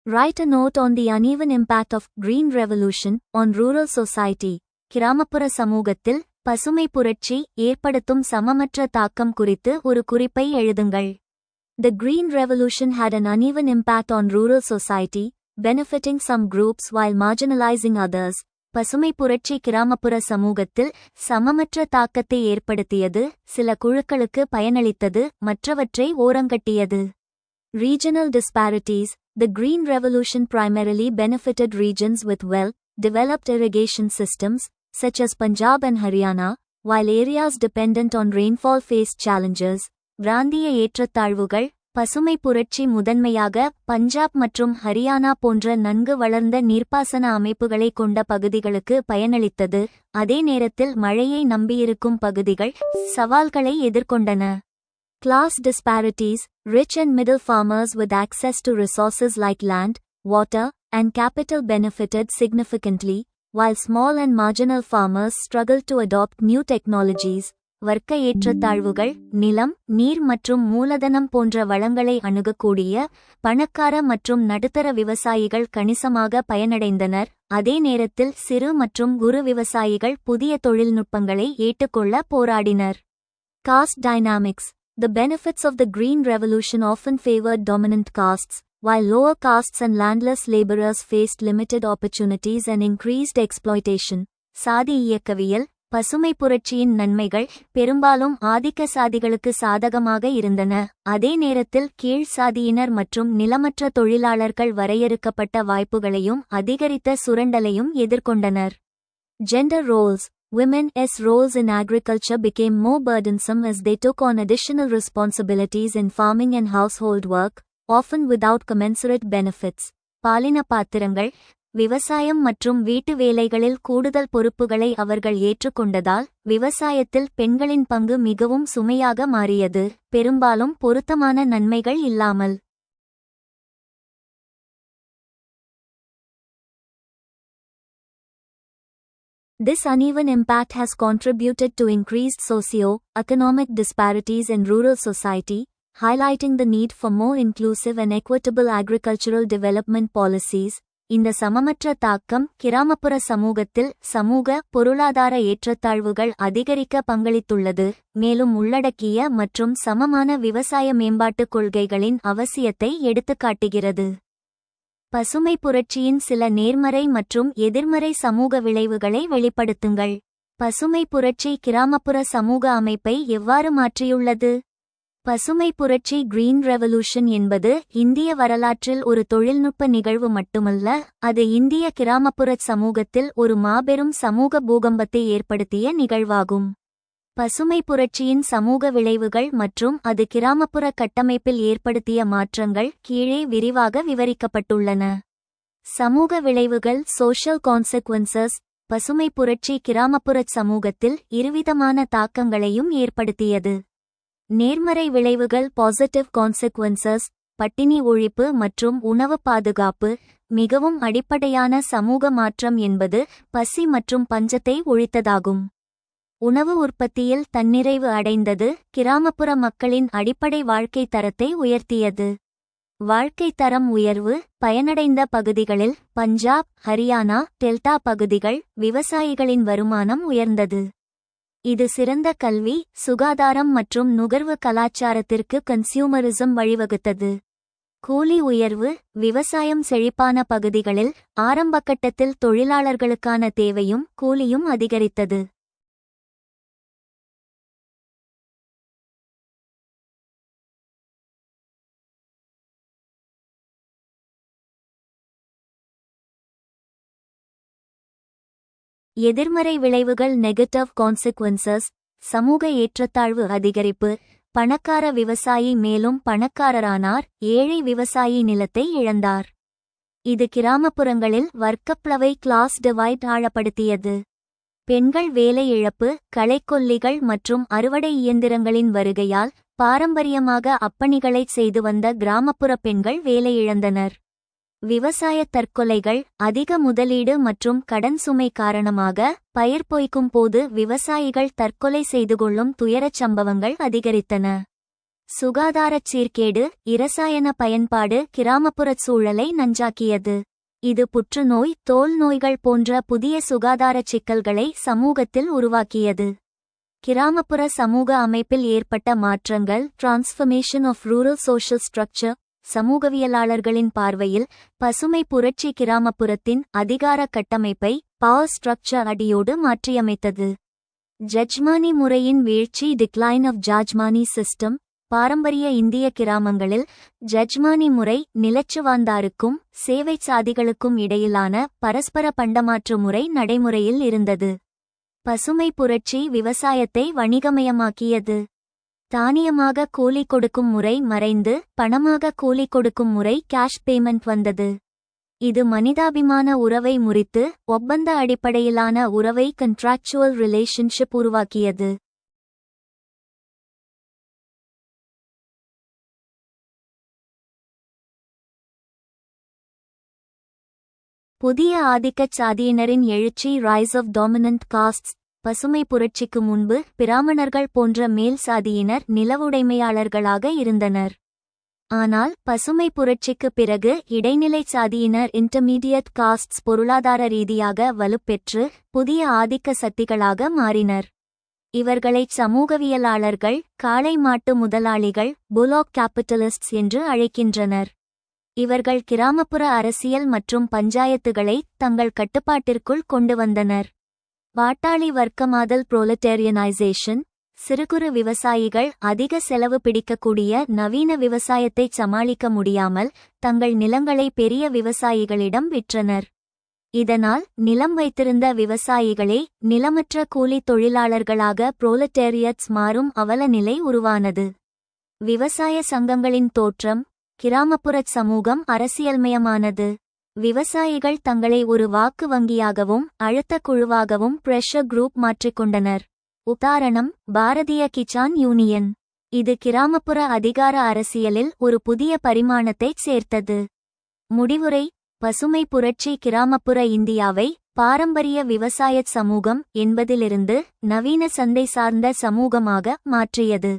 [SPEAKER 1] Write a note on the uneven impact of Green Revolution on rural society. கிராமப்புற சமூகத்தில் பசுமை புரட்சி ஏற்படுத்தும் சமமற்ற தாக்கம் குறித்து ஒரு குறிப்பை எழுதுங்கள். The Green Revolution had an uneven impact on rural society, benefiting some groups while marginalizing others. பசுமை புரட்சி கிராமப்புற சமூகத்தில் சமமற்ற தாக்கத்தை ஏற்படுத்தியது, சில குழுக்களுக்கு பயனளித்தது, மற்றவற்றை ஓரங்கட்டியது. Regional disparities. The Green Revolution primarily benefited regions with well-developed irrigation systems, such as Punjab and Haryana, while areas dependent on rainfall faced challenges. பிராந்திய ஏற்றத்தாழ்வுகள். பசுமை புரட்சி முதன்மையாக பஞ்சாப் மற்றும் ஹரியானா போன்ற நன்கு வளர்ந்த நீர்ப்பாசன அமைப்புகளை கொண்ட பகுதிகளுக்கு பயனளித்தது, அதே நேரத்தில் மழையை நம்பியிருக்கும் பகுதிகள் சவால்களை எதிர்கொண்டன. Class disparities. Rich and middle farmers with access to resources like land, water, and capital benefited significantly, while small and marginal farmers struggled to adopt new technologies. வர்க்க ஏற்றத்தாழ்வுகள். நிலம், நீர் மற்றும் மூலதனம் போன்ற வளங்களை அணுகக்கூடிய பணக்கார மற்றும் நடுத்தர விவசாயிகள் கணிசமாக பயனடைந்தனர், அதே நேரத்தில் சிறு மற்றும் குறு விவசாயிகள் புதிய தொழில்நுட்பங்களை ஏற்றுக்கொள்ள போராடினர். Caste dynamics. The benefits of the Green Revolution often favored dominant castes, while lower castes and landless laborers faced limited opportunities and increased exploitation. சாதி இயக்கவியல். பசுமை புரட்சியின் நன்மைகள் பெரும்பாலும் ஆதிக்க சாதிகளுக்கு சாதகமாக இருந்தன, அதே நேரத்தில் கீழ் சாதியினர் மற்றும் நிலமற்ற தொழிலாளர்கள் வரையறுக்கப்பட்ட வாய்ப்புகளையும் அதிகரித்த சுரண்டலையும் எதிர்கொண்டனர். Gender roles. Women's roles in agriculture became more burdensome as they took on additional responsibilities in farming and household work, often without commensurate benefits. பாலின பாத்திரங்கள். விவசாயம் மற்றும் வீட்டு வேலைகளில் கூடுதல் பொறுப்புகளை அவர்கள் ஏற்றுக்கொண்டதால் விவசாயத்தில் பெண்களின் பங்கு மிகவும் சுமையாக மாறியது, பெரும்பாலும் பொருத்தமான நன்மைகள் இல்லாமல். This uneven impact has contributed to increased socio-economic disparities in rural society, highlighting the need for more inclusive and equitable agricultural development policies. இந்த சமமற்ற தாக்கம் கிராமப்புற சமூகத்தில் சமூக பொருளாதார ஏற்றத்தாழ்வுகள் அதிகரிக்க பங்களித்துள்ளது, மேலும் உள்ளடக்கிய மற்றும் சமமான விவசாய மேம்பாட்டுக் கொள்கைகளின் அவசியத்தை எடுத்துக்காட்டுகிறது. பசுமை புரட்சியின் சில நேர்மறை மற்றும் எதிர்மறை சமூக விளைவுகளை வெளிப்படுத்துங்கள். பசுமை புரட்சி கிராமப்புற சமூக அமைப்பை எவ்வாறு மாற்றியுள்ளது? பசுமை புரட்சி கிரீன் ரெவல்யூஷன் என்பது இந்திய வரலாற்றில் ஒரு தொழில்நுட்ப நிகழ்வு மட்டுமல்ல, அது இந்திய கிராமப்புற சமூகத்தில் ஒரு மாபெரும் சமூக பூகம்பத்தை ஏற்படுத்திய நிகழ்வாகும். பசுமை புரட்சியின் சமூக விளைவுகள் மற்றும் அது கிராமப்புற கட்டமைப்பில் ஏற்படுத்திய மாற்றங்கள் கீழே விரிவாக விவரிக்கப்பட்டுள்ளன. சமூக விளைவுகள் சோஷியல் கான்செக்வென்சஸ். பசுமை புரட்சி கிராமப்புற சமூகத்தில் இருவிதமான தாக்கங்களையும் ஏற்படுத்தியது. நேர்மறை விளைவுகள் பாசிட்டிவ் கான்செக்வென்சஸ். பட்டினி ஒழிப்பு மற்றும் உணவு பாதுகாப்பு. மிகவும் அடிப்படையான சமூக மாற்றம் என்பது பசி மற்றும் பஞ்சத்தை ஒழித்ததாகும். உணவு உற்பத்தியில் தன்னிறைவு அடைந்தது, கிராமப்புற மக்களின் அடிப்படை வாழ்க்கை தரத்தை உயர்த்தியது. வாழ்க்கை தரம் உயர்வு. பயனடைந்த பகுதிகளில் பஞ்சாப், ஹரியானா, டெல்டா பகுதிகள் விவசாயிகளின் வருமானம் உயர்ந்தது. இது சிறந்த கல்வி, சுகாதாரம் மற்றும் நுகர்வு கலாச்சாரத்திற்கு கன்சியூமரிசம் வழிவகுத்தது. கூலி உயர்வு. விவசாயம் செழிப்பான பகுதிகளில் ஆரம்பகட்டத்தில் தொழிலாளர்களுக்கான தேவையும் கூலியும் அதிகரித்தது. எதிர்மறை விளைவுகள் நெகட்டிவ் கான்செக்வென்சஸ். சமூக ஏற்றத்தாழ்வு அதிகரிப்பு. பணக்கார விவசாயி மேலும் பணக்காரரானார், ஏழை விவசாயி நிலத்தை இழந்தார். இது கிராமப்புறங்களில் வர்க்கப்ளவை கிளாஸ் டிவைட் ஆழப்படுத்தியது. பெண்கள் வேலை இழப்பு. களைக்கொல்லிகள் மற்றும் அறுவடை இயந்திரங்களின் வருகையால் பாரம்பரியமாக அப்பணிகளைச் செய்து வந்த கிராமப்புற பெண்கள் வேலை இழந்தனர். விவசாய தற்கொலைகள். அதிக முதலீடு மற்றும் கடன் சுமை காரணமாக பயிர் பொய்க்கும் போது விவசாயிகள் தற்கொலை செய்து கொள்ளும் துயரச் சம்பவங்கள் அதிகரித்தன. சுகாதாரச் சீர்கேடு. இரசாயன பயன்பாடு கிராமப்புறச் சூழலை நஞ்சாக்கியது. இது புற்றுநோய், தோல் நோய்கள் போன்ற புதிய சுகாதாரச் சிக்கல்களை சமூகத்தில் உருவாக்கியது. கிராமப்புற சமூக அமைப்பில் ஏற்பட்ட மாற்றங்கள். Transformation of rural social structure. சமூகவியலாளர்களின் பார்வையில் பசுமை புரட்சி கிராமப்புறத்தின் அதிகார கட்டமைப்பை பவர் ஸ்ட்ரக்சர் அடியோடு மாற்றியமைத்தது. ஜட்ஜ்மானி முறையின் வீழ்ச்சி. Decline of jajmani system. பாரம்பரிய இந்திய கிராமங்களில் ஜட்ஜ்மானி முறை நிலச்சுவாந்தாருக்கும் சேவை சாதிகளுக்கும் இடையிலான பரஸ்பர பண்டமாற்று முறை நடைமுறையில் இருந்தது. பசுமை புரட்சி விவசாயத்தை வணிகமயமாக்கியது. தானியமாக கூலி கொடுக்கும் முறை மறைந்து பணமாக கூலி கொடுக்கும் முறை கேஷ் பேமெண்ட் வந்தது. இது மனிதாபிமான உறவை முறித்து ஒப்பந்த அடிப்படையிலான உறவை கண்ட்ராக்சுவல் ரிலேஷன்ஷிப் உருவாக்கியது. புதிய ஆதிக்கச் சாதியினரின் எழுச்சி. Rise of dominant castes. பசுமை புரட்சிக்கு முன்பு பிராமணர்கள் போன்ற மேல் சாதியினர் நிலவுடைமையாளர்களாக இருந்தனர். ஆனால் பசுமை புரட்சிக்கு பிறகு இடைநிலை சாதியினர் இன்டர்மீடியட் காஸ்ட்ஸ் பொருளாதார ரீதியாக வலுப்பெற்று புதிய ஆதிக்க சக்திகளாக மாறினர். இவர்களைச் சமூகவியலாளர்கள் காளை மாட்டு முதலாளிகள் புலாக் கேபிட்டலிஸ்ட்ஸ் என்று அழைக்கின்றனர். இவர்கள் கிராமப்புற அரசியல் மற்றும் பஞ்சாயத்துகளை தங்கள் கட்டுப்பாட்டிற்குள் கொண்டு வந்தனர். பாட்டாளி வர்க்கமாதல் புரோலெட்டேரியனைசேஷன். சிறுகுறு விவசாயிகள் அதிக செலவு பிடிக்கக்கூடிய நவீன விவசாயத்தை சமாளிக்க முடியாமல் தங்கள் நிலங்களை பெரிய விவசாயிகளிடம் விற்றனர். இதனால் நிலம் வைத்திருந்த விவசாயிகளே நிலமற்ற கூலி தொழிலாளர்களாக புரோலெட்டேரியட்ஸ் மாறும் அவலநிலை உருவானது. விவசாய சங்கங்களின் தோற்றம். கிராமப்புறச் சமூகம் அரசியல்மயமானது. விவசாயிகள் தங்களை ஒரு வாக்கு வங்கியாகவும் அழுத்த குழுவாகவும் பிரஷர் குரூப் மாற்றிக்கொண்டனர். உதாரணம் பாரதிய கிசான் யூனியன். இது கிராமப்புற அதிகார அரசியலில் ஒரு புதிய பரிமாணத்தைச் சேர்த்தது. முடிவுரை. பசுமை புரட்சி கிராமப்புற இந்தியாவை பாரம்பரிய விவசாயச் சமூகம் என்பதிலிருந்து நவீன சந்தை சார்ந்த சமூகமாக மாற்றியது.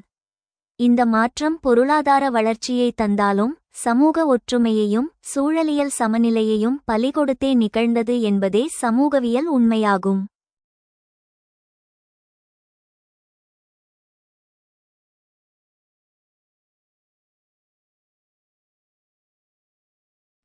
[SPEAKER 1] இந்த மாற்றம் பொருளாதார வளர்ச்சியை தந்தாலும் சமூக ஒற்றுமையையும் சூழலியல் சமநிலையையும் பலிகொடுத்தே நிகழ்ந்தது என்பதே சமூகவியல் உண்மையாகும்.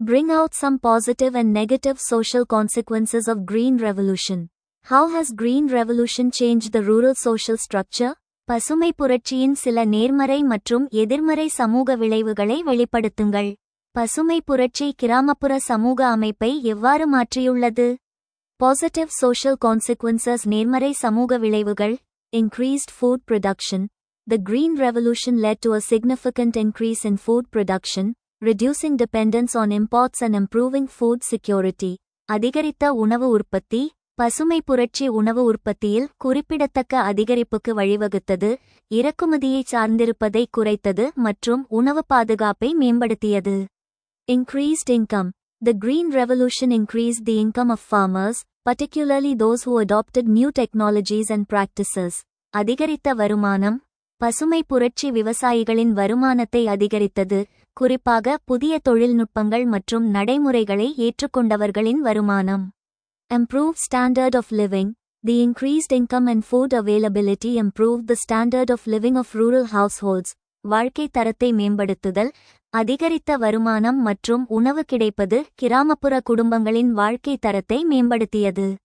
[SPEAKER 1] Bring out some positive and negative social consequences of Green Revolution. How has Green Revolution changed the rural social structure? பசுமை புரட்சியின் சில நேர்மறை மற்றும் எதிர்மறை சமூக விளைவுகளை வெளிப்படுத்துங்கள். பசுமை புரட்சி கிராமப்புற சமூக அமைப்பை எவ்வாறு மாற்றியுள்ளது? Positive social consequences. நேர்மறை சமூக விளைவுகள். Increased food production. The Green Revolution led to a significant increase in food production, reducing dependence on imports and improving food security. அதிகரித்த உணவு உற்பத்தி. பசுமை புரட்சி உணவு உற்பத்தியில் குறிப்பிடத்தக்க அதிகரிப்புக்கு வழிவகுத்தது, இறக்குமதியை சார்ந்திருப்பதை குறைத்தது மற்றும் உணவு பாதுகாப்பை மேம்படுத்தியது. Increased income. The Green Revolution increased the income of farmers, particularly those who adopted new technologies and practices. அதிகரித்த வருமானம். பசுமை புரட்சி விவசாயிகளின் வருமானத்தை அதிகரித்தது, குறிப்பாக புதிய தொழில்நுட்பங்கள் மற்றும் நடைமுறைகளை ஏற்றுக்கொண்டவர்களின் வருமானம். Improved standard of living. The increased income and food availability improved the standard of living of rural households. வாழ்க்கை தரத்தை மேம்படுத்துதல். அதிகரித்த வருமானம் மற்றும் உணவு கிடைப்பது கிராமப்புற குடும்பங்களின் வாழ்க்கை தரத்தை மேம்படுத்தியது.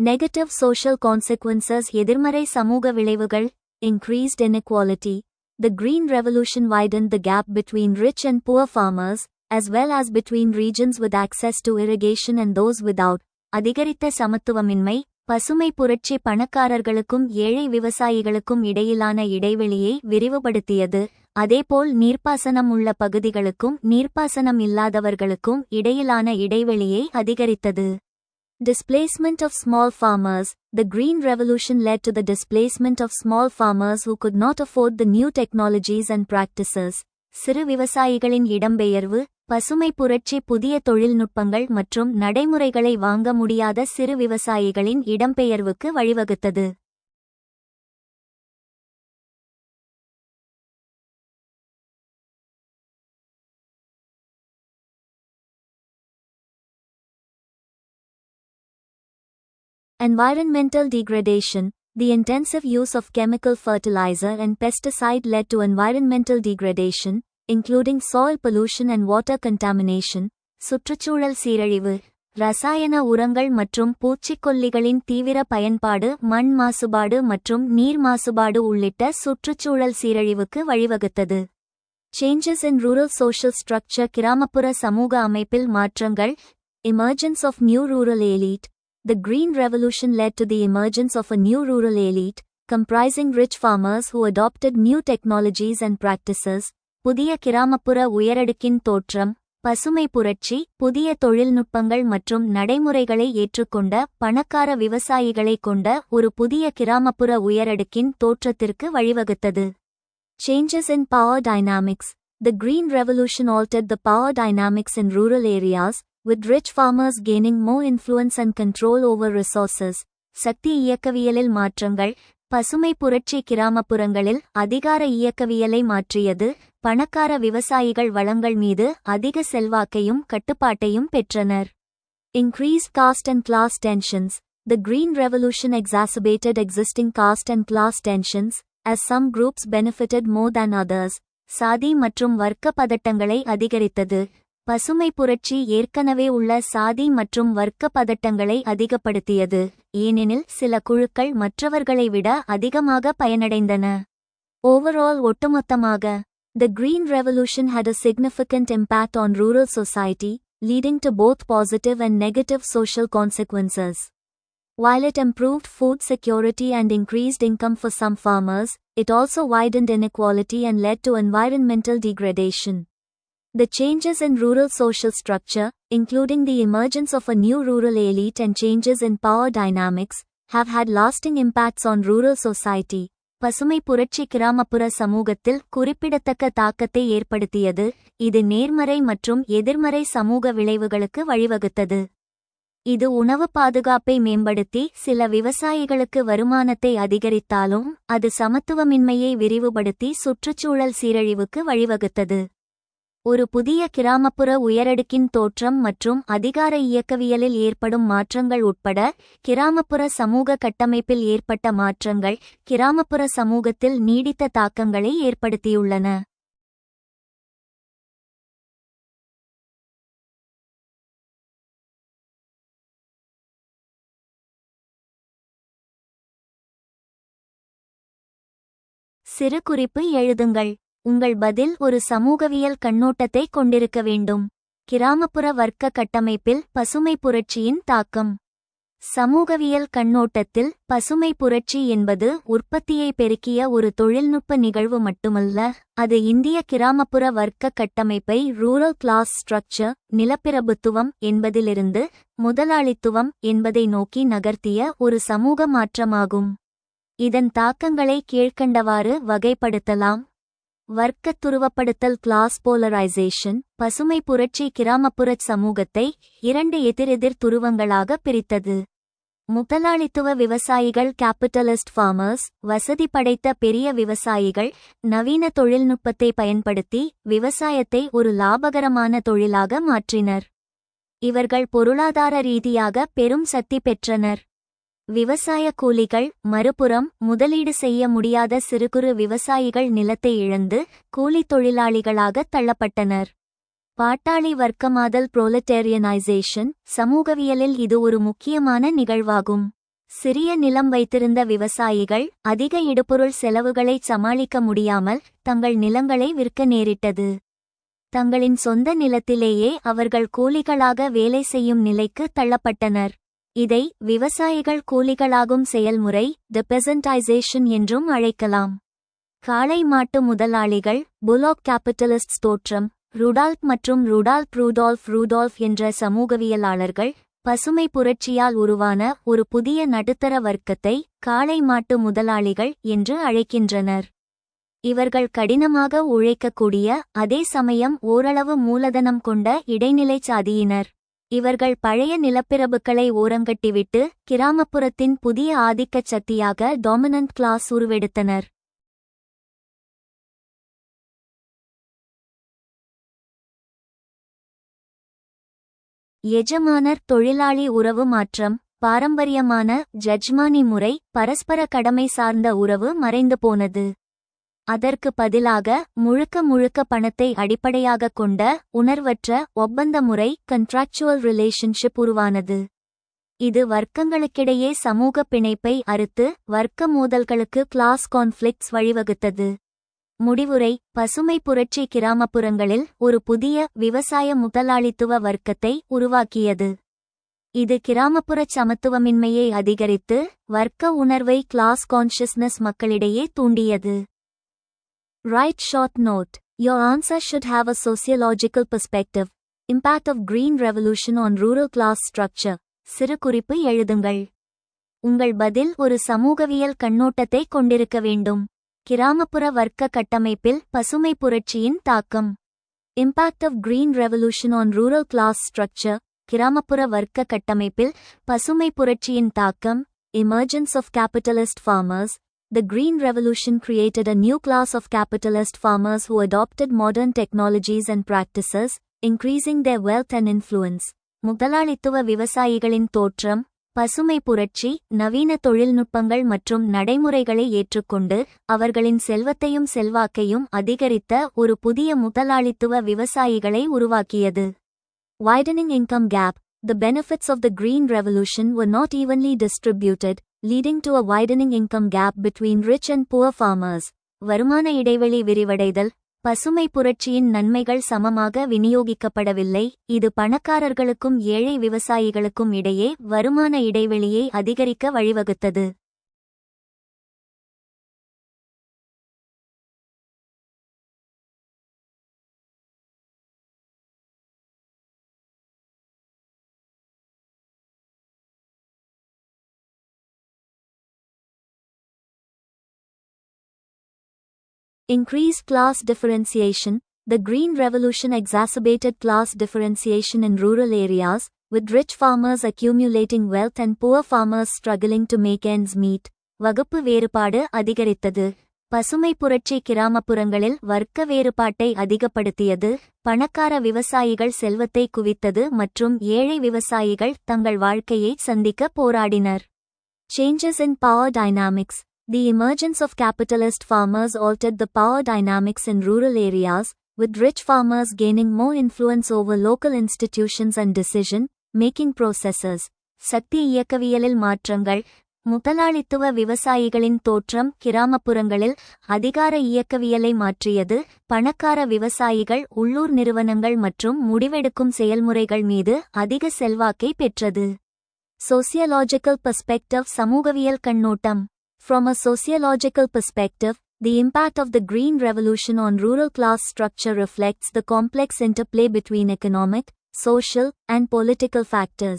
[SPEAKER 1] Negative social consequences. எதிர்மறை சமூக விளைவுகள். Increased inequality. The Green Revolution widened the gap between rich and poor farmers, as well as between regions with access to irrigation and those without. அதிகரித்த சமத்துவமின்மை. பசுமை புரட்சி பணக்காரர்களுக்கும் ஏழை விவசாயிகளுக்கும் இடையிலான இடைவெளியை விரிவுபடுத்தியது, அதேபோல் நீர்ப்பாசனம் உள்ள பகுதிகளுக்கும் நீர்ப்பாசனம் இல்லாதவர்களுக்கும் இடையிலான இடைவெளியை அதிகரித்தது. Displacement of small farmers. The Green Revolution led to the displacement of small farmers who could not afford the new technologies and practices. சிறு விவசாயிகளின் இடம்பெயர்வு. பசுமை புரட்சி புதிய தொழில்நுட்பங்கள் மற்றும் நடைமுறைகளை வாங்க முடியாத சிறு விவசாயிகளின் இடம்பெயர்வுக்கு வழிவகுத்தது. Environmental degradation. The intensive use of chemical fertilizer and pesticide led to environmental degradation, including soil pollution and water contamination. சுற்றுச்சூழல் சீரழிவு. ரசாயன உரங்கள் மற்றும் பூச்சிக்கொல்லிகளின் தீவிர பயன்பாடு மண் மாசுபாடு மற்றும் நீர் மாசுபாடு உள்ளிட்ட சுற்றுச்சூழல் சீரழிவுக்கு வழிவகுத்தது. Changes in rural social structure. கிராமப்புற சமூக அமைப்பில் மாற்றங்கள். Emergence of new rural elite. The Green Revolution led to the emergence of a new rural elite, comprising rich farmers who adopted new technologies and practices. புதிய கிராமப்புற உயரடுக்கின் தோற்றம். பசுமை புரட்சி புதிய தொழில்நுட்பங்கள் மற்றும் நடைமுறைகளை ஏற்றுக்கொண்ட பணக்கார விவசாயிகளைக் கொண்ட ஒரு புதிய கிராமப்புற உயரடுக்கின் தோற்றத்திற்கு வழிவகுத்தது. Changes in power dynamics. The Green Revolution altered the power dynamics in rural areas, with rich farmers gaining more influence and control over resources. சக்தி இயக்கவியலில் மாற்றங்கள். பசுமை புரட்சி கிராமப்புறங்களில் அதிகார இயக்கவியலை மாற்றியது, பணக்கார விவசாயிகள் வளங்கள் மீது அதிக செல்வாக்கையும் கட்டுப்பாட்டையும் பெற்றனர். Increased caste and class tensions. The Green Revolution exacerbated existing caste and class tensions, as some groups benefited more than others. சாதி மற்றும் வர்க்க பதட்டங்களை அதிகரித்தது. பசுமை புரட்சி ஏற்கனவே உள்ள சாதி மற்றும் வர்க்க பதட்டங்களை அதிகப்படுத்தியது, ஏனெனில் சில குழுக்கள் மற்றவர்களை விட அதிகமாக பயனடைந்தன. Overall, ஒட்டுமொத்தமாக, the Green Revolution had a significant impact on rural society, leading to both positive and negative social consequences. While it improved food security and increased income for some farmers, it also widened inequality and led to environmental degradation. The changes in rural social structure, including the emergence of a new rural elite and changes in power dynamics, have had lasting impacts on rural society. பசுமை புரட்சி கிராமப்புற சமூகத்தில் குறிப்பிடத்தக்க தாக்கத்தை ஏற்படுத்தியது, இது நேர்மறை மற்றும் எதிர்மறை சமூக விளைவுகளுக்கு வழிவகுத்தது. இது உணவு பாதுகாப்பை மேம்படுத்தி சில விவசாயிகளுக்கு வருமானத்தை அதிகரித்தாலும் அது சமத்துவமின்மையை விரிவுபடுத்தி சுற்றுச்சூழல் சீரழிவுக்கு வழிவகுத்தது. ஒரு புதிய கிராமப்புற உயரடுக்கின் தோற்றம் மற்றும் அதிகார இயக்கவியலில் ஏற்படும் மாற்றங்கள் உட்பட கிராமப்புற சமூக கட்டமைப்பில் ஏற்பட்ட மாற்றங்கள் கிராமப்புற சமூகத்தில் நீடித்த தாக்கங்களை ஏற்படுத்தியுள்ளன. சிறு குறிப்பு எழுதுங்கள். உங்கள் பதில் ஒரு சமூகவியல் கண்ணோட்டத்தை கொண்டிருக்க வேண்டும். கிராமப்புற வர்க்க கட்டமைப்பில் பசுமை புரட்சியின் தாக்கம். சமூகவியல் கண்ணோட்டத்தில் பசுமை புரட்சி என்பது உற்பத்தியை பெருக்கிய ஒரு தொழில்நுட்ப நிகழ்வு மட்டுமல்ல, அது இந்திய கிராமப்புற வர்க்க கட்டமைப்பை ரூரல் கிளாஸ் ஸ்ட்ரக்சர், நிலப்பிரபுத்துவம் என்பதிலிருந்து முதலாளித்துவம் என்பதை நோக்கி நகர்த்திய ஒரு சமூக மாற்றமாகும். இதன் தாக்கங்களை கீழ்க்கண்டவாறு வகைப்படுத்தலாம். வர்க்கத் துருவப்படுத்தல் கிளாஸ் போலரைசேஷன். பசுமை புரட்சி கிராமப்புறச் சமூகத்தை 2 எதிரெதிர் துருவங்களாக பிரித்தது. முதலாளித்துவ விவசாயிகள் கேபிட்டலிஸ்ட் ஃபார்மர்ஸ், வசதி படைத்த பெரிய விவசாயிகள் நவீன தொழில்நுட்பத்தை பயன்படுத்தி விவசாயத்தை ஒரு லாபகரமான தொழிலாக மாற்றினர். இவர்கள் பொருளாதார ரீதியாக பெரும் சக்தி பெற்றனர். விவசாய கூலிகள் மறுபுறம் முதலீடு செய்ய முடியாத சிறுகுறு விவசாயிகள் நிலத்தை இழந்து கூலித் தொழிலாளிகளாக தள்ளப்பட்டனர். பாட்டாளி வர்க்கமாதல் புரோலெட்டேரியனைசேஷன். சமூகவியலில் இது ஒரு முக்கியமான நிகழ்வாகும். சிறிய நிலம் வைத்திருந்த விவசாயிகள் அதிக இடுபொருள் செலவுகளை சமாளிக்க முடியாமல் தங்கள் நிலங்களை விற்க நேரிட்டது. தங்களின் சொந்த நிலத்திலேயே அவர்கள் கூலிகளாக வேலை செய்யும் நிலைக்கு தள்ளப்பட்டனர். இதை விவசாயிகள் கூலிகளாகும் செயல்முறை தி பெசன்டைசேஷன் என்றும் அழைக்கலாம். காளை மாட்டு முதலாளிகள் புலாக் கேபிட்டலிஸ்ட்ஸ் தோற்றம். ருடால்ஃப் மற்றும் ரூடால்ஃப் என்ற சமூகவியலாளர்கள் பசுமை புரட்சியால் உருவான ஒரு புதிய நடுத்தர வர்க்கத்தை காளை மாட்டு முதலாளிகள் என்று அழைக்கின்றனர். இவர்கள் கடினமாக உழைக்கக்கூடிய அதே சமயம் ஓரளவு மூலதனம் கொண்ட இடைநிலை சாதியினர். இவர்கள் பழைய நிலப்பிரபுக்களை ஓரங்கட்டிவிட்டு கிராமப்புறத்தின் புதிய ஆதிக்கச் சக்தியாக டாமினன்ட் கிளாஸ் உருவெடுத்தனர். எஜமானர் தொழிலாளி உறவு மாற்றம். பாரம்பரியமான ஜட்ஜ்மானி முறை, பரஸ்பர கடமை சார்ந்த உறவு மறைந்து போனது. அதற்கு பதிலாக முழுக்க பணத்தை அடிப்படையாகக் கொண்ட உணர்வற்ற ஒப்பந்த முறை கண்ட்ராக்சுவல் ரிலேஷன்ஷிப் உருவானது. இது வர்க்கங்களுக்கிடையே சமூக பிணைப்பை அறுத்து வர்க்க மோதல்களுக்கு கிளாஸ் கான்ஃப்ளிக்ட்ஸ் வழிவகுத்தது. முடிவுரை. பசுமை புரட்சி கிராமப்புறங்களில் ஒரு புதிய விவசாய முதலாளித்துவ வர்க்கத்தை உருவாக்கியது. இது கிராமப்புறச் சமத்துவமின்மையை அதிகரித்து வர்க்க உணர்வை கிளாஸ் கான்ஷியஸ்னஸ் மக்களிடையே தூண்டியது. Write short note. Your answer should have a sociological perspective. Impact of Green Revolution on rural class structure. சிறு குறிப்பு எழுதுங்கள். உங்கள் பதில் ஒரு சமூகவியல் கண்ணோட்டத்தை கொண்டிருக்க வேண்டும். கிராமப்புற வர்க்க கட்டமைப்பில் பசுமை புரட்சியின் தாக்கம். Impact of Green Revolution on rural class structure. கிராமப்புற வர்க்க கட்டமைப்பில் பசுமை புரட்சியின் தாக்கம். Emergence of capitalist farmers. The Green Revolution created a new class of capitalist farmers who adopted modern technologies and practices, increasing their wealth and influence. முதலாளித்துவ விவசாயிகளின் தோற்றம். பசுமை புரட்சி நவீன தொழில்நுட்பங்கள் மற்றும் நடைமுறைகளை ஏற்றுக்கொண்டு அவர்களின் செல்வத்தையும் செல்வாக்கையும் அதிகரித்த ஒரு புதிய முதலாளித்துவ விவசாயிகளை உருவாக்கியது. Widening income gap. The benefits of the Green Revolution were not evenly distributed, leading to a widening income gap between rich and poor farmers. வருமான இடைவெளி விரிவடைதல். பசுமை புரட்சியின் நன்மைகள் சமமாக விநியோகிக்கப்படவில்லை. இது பணக்காரர்களுக்கும் ஏழை விவசாயிகளுக்கும் இடையே வருமான இடைவெளியை அதிகரிக்க வழிவகுத்தது. Increased class differentiation. The Green Revolution exacerbated class differentiation in rural areas, with rich farmers accumulating wealth and poor farmers struggling to make ends meet. வகுப்பு வேறுபாடு அதிகரித்தது. பசுமை புரட்சி கிராமப்புறங்களில் வர்க்க வேறுபாட்டை அதிகப்படுத்தியது, பணக்கார விவசாயிகள் செல்வத்தை குவித்தது மற்றும் ஏழை விவசாயிகள் தங்கள் வாழ்க்கையை சந்திக்க போராடினர். Changes in power dynamics. The emergence of capitalist farmers altered the power dynamics in rural areas, with rich farmers gaining more influence over local institutions and decision-making processes. சக்தி இயக்கவியலில் மாற்றங்கள். முதலாளித்துவ விவசாயிகளின் தோற்றம் கிராமப்புறங்களில் அதிகார இயக்கவியலை மாற்றியது, பணக்கார விவசாயிகள் உள்ளூர் நிறுவனங்கள் மற்றும் முடிவெடுக்கும் செயல்முறைகள் மீது அதிக செல்வாக்கை பெற்றது. Sociological perspective. சமூகவியல் கண்ணோட்டம். From a sociological perspective, the impact of the Green Revolution on rural class structure reflects the complex interplay between economic, social, and political factors.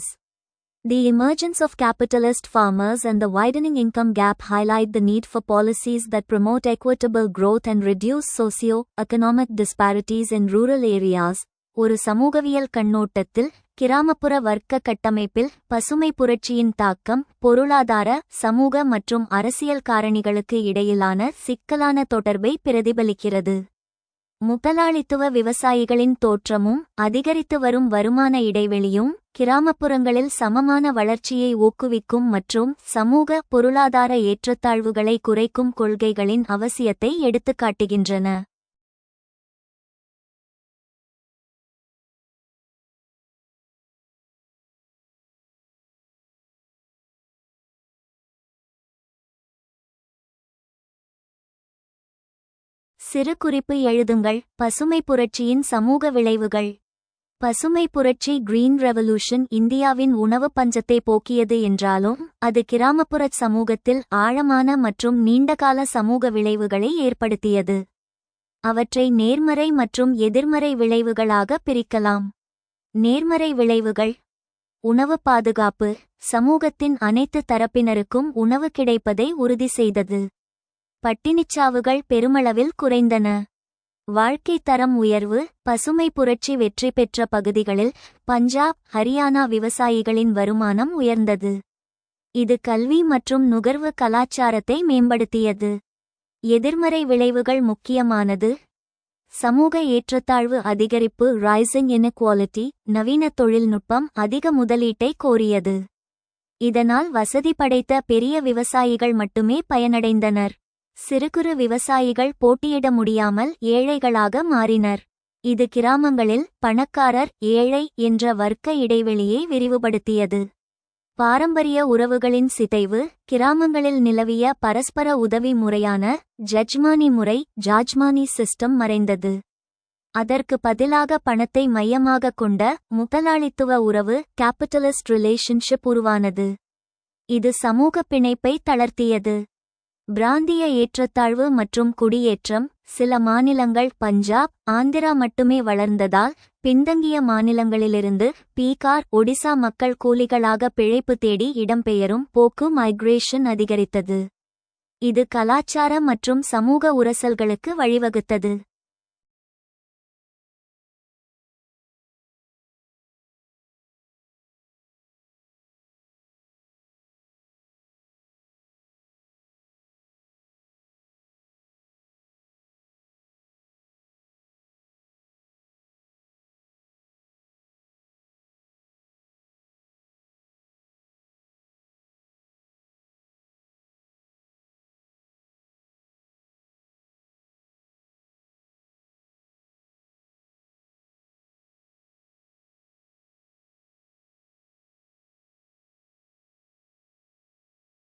[SPEAKER 1] The emergence of capitalist farmers and the widening income gap highlight the need for policies that promote equitable growth and reduce socio-economic disparities in rural areas. ஒரு சமூகவியல் கண்ணோட்டத்தில், கிராமப்புற வர்க்க கட்டமைப்பில் பசுமை புரட்சியின் தாக்கம் பொருளாதார, சமூக மற்றும் அரசியல் காரணிகளுக்கு இடையிலான சிக்கலான தொடர்பை பிரதிபலிக்கிறது. முதலாளித்துவ விவசாயிகளின் தோற்றமும் அதிகரித்து வரும் வருமான இடைவெளியும் கிராமப்புறங்களில் சமமான வளர்ச்சியை ஊக்குவிக்கும் மற்றும் சமூக பொருளாதார ஏற்றத்தாழ்வுகளை குறைக்கும் கொள்கைகளின் அவசியத்தை எடுத்துக்காட்டுகின்றன. சிறு குறிப்பு எழுதுங்கள். பசுமை புரட்சியின் சமூக விளைவுகள். பசுமை புரட்சி கிரீன் ரெவல்யூஷன் இந்தியாவின் உணவு பஞ்சத்தை போக்கியது என்றாலும் அது கிராமப்புற சமூகத்தில் ஆழமான மற்றும் நீண்டகால சமூக விளைவுகளை ஏற்படுத்தியது. அவற்றை நேர்மறை மற்றும் எதிர்மறை விளைவுகளாக பிரிக்கலாம். நேர்மறை விளைவுகள். உணவு பாதுகாப்பு. சமூகத்தின் அனைத்து தரப்பினருக்கும் உணவு கிடைப்பதை உறுதி செய்தது. பட்டினிச்சாவுகள் பெருமளவில் குறைந்தன. வாழ்க்கை தரம் உயர்வு. பசுமை புரட்சி வெற்றி பெற்ற பகுதிகளில் பஞ்சாப், ஹரியானா விவசாயிகளின் வருமானம் உயர்ந்தது. இது கல்வி மற்றும் நுகர்வு கலாச்சாரத்தை மேம்படுத்தியது. எதிர்மறை விளைவுகள் முக்கியமானது. சமூக ஏற்றத்தாழ்வு அதிகரிப்பு. Rising inequality. நவீன தொழில்நுட்பம் அதிக முதலீட்டை கோரியது. இதனால் வசதி படைத்த பெரிய விவசாயிகள் மட்டுமே பயனடைந்தனர். சிறுகுறு விவசாயிகள் போட்டியிட முடியாமல் ஏழைகளாக மாறினர். இது கிராமங்களில் பணக்காரர், ஏழை என்ற வர்க்க இடைவெளியை விரிவுபடுத்தியது. பாரம்பரிய உறவுகளின் சிதைவு. கிராமங்களில் நிலவிய பரஸ்பர உதவி முறையான ஜட்ஜ்மானி முறை, ஜாஜ்மானி சிஸ்டம் மறைந்தது. அதற்கு பதிலாக பணத்தை மையமாகக் கொண்ட முதலாளித்துவ உறவு, கேபிட்டலிஸ்ட் ரிலேஷன்ஷிப் உருவானது. இது சமூக பிணைப்பை தளர்த்தியது. பிராந்திய ஏற்றத்தாழ்வு மற்றும் குடியேற்றம். சில மாநிலங்கள் பஞ்சாப், ஆந்திரா மட்டுமே வளர்ந்ததால் பின்தங்கிய மாநிலங்களிலிருந்து பீகார், ஒடிசா மக்கள் கூலிகளாக பிழைப்பு தேடி இடம்பெயரும் போக்கு மைக்ரேஷன் அதிகரித்தது. இது கலாச்சார மற்றும் சமூக உரசல்களுக்கு வழிவகுத்தது.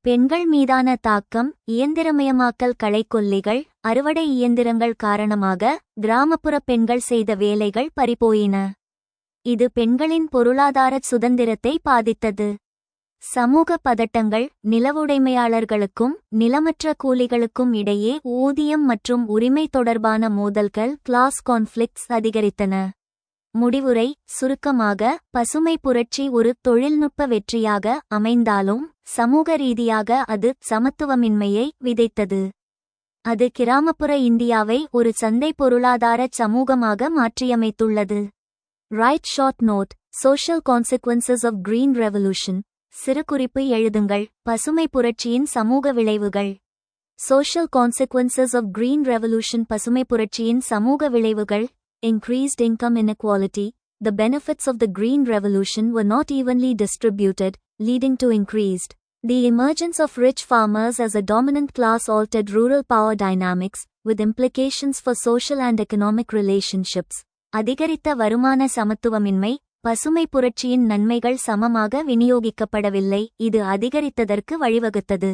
[SPEAKER 1] பெண்கள் மீதான தாக்கம். இயந்திரமயமாக்கல். களைக்கொல்லிகள், அறுவடை இயந்திரங்கள் காரணமாக கிராமப்புற பெண்கள் செய்த வேலைகள் பறிபோயின. இது பெண்களின் பொருளாதார சுதந்திரத்தை பாதித்தது. சமூக பதட்டங்கள். நிலவுடைமையாளர்களுக்கும் நிலமற்ற கூலிகளுக்கும் இடையே ஊதியம் மற்றும் உரிமை தொடர்பான மோதல்கள், கிளாஸ் கான்ஃப்ளிக்ட்ஸ் அதிகரித்தன. முடிவுரை. சுருக்கமாக, பசுமை புரட்சி ஒரு தொழில்நுட்ப வெற்றியாக அமைந்தாலும் சமூக ரீதியாக அது சமத்துவமின்மையை விதைத்தது. அது கிராமப்புற இந்தியாவை ஒரு சந்தை பொருளாதார சமூகமாக மாற்றியமைத்துள்ளது. Write short note. Social consequences of Green Revolution. சிறுகுறிப்பு எழுதுங்கள். பசுமை புரட்சியின் சமூக விளைவுகள். Social consequences of Green Revolution. பசுமை புரட்சியின் சமூக விளைவுகள். Increased income inequality. The benefits of the Green Revolution were not evenly distributed, leading to increased. The emergence of rich farmers as a dominant class altered rural power dynamics, with implications for social and economic relationships. அதிகரித்த வருமான சமத்துவமின்மை. பசுமை புரட்சியின் நன்மைகள் சமமாக விநியோகிக்கப்படவில்லை, இது அதிகரித்ததற்கு வழிவகுத்தது.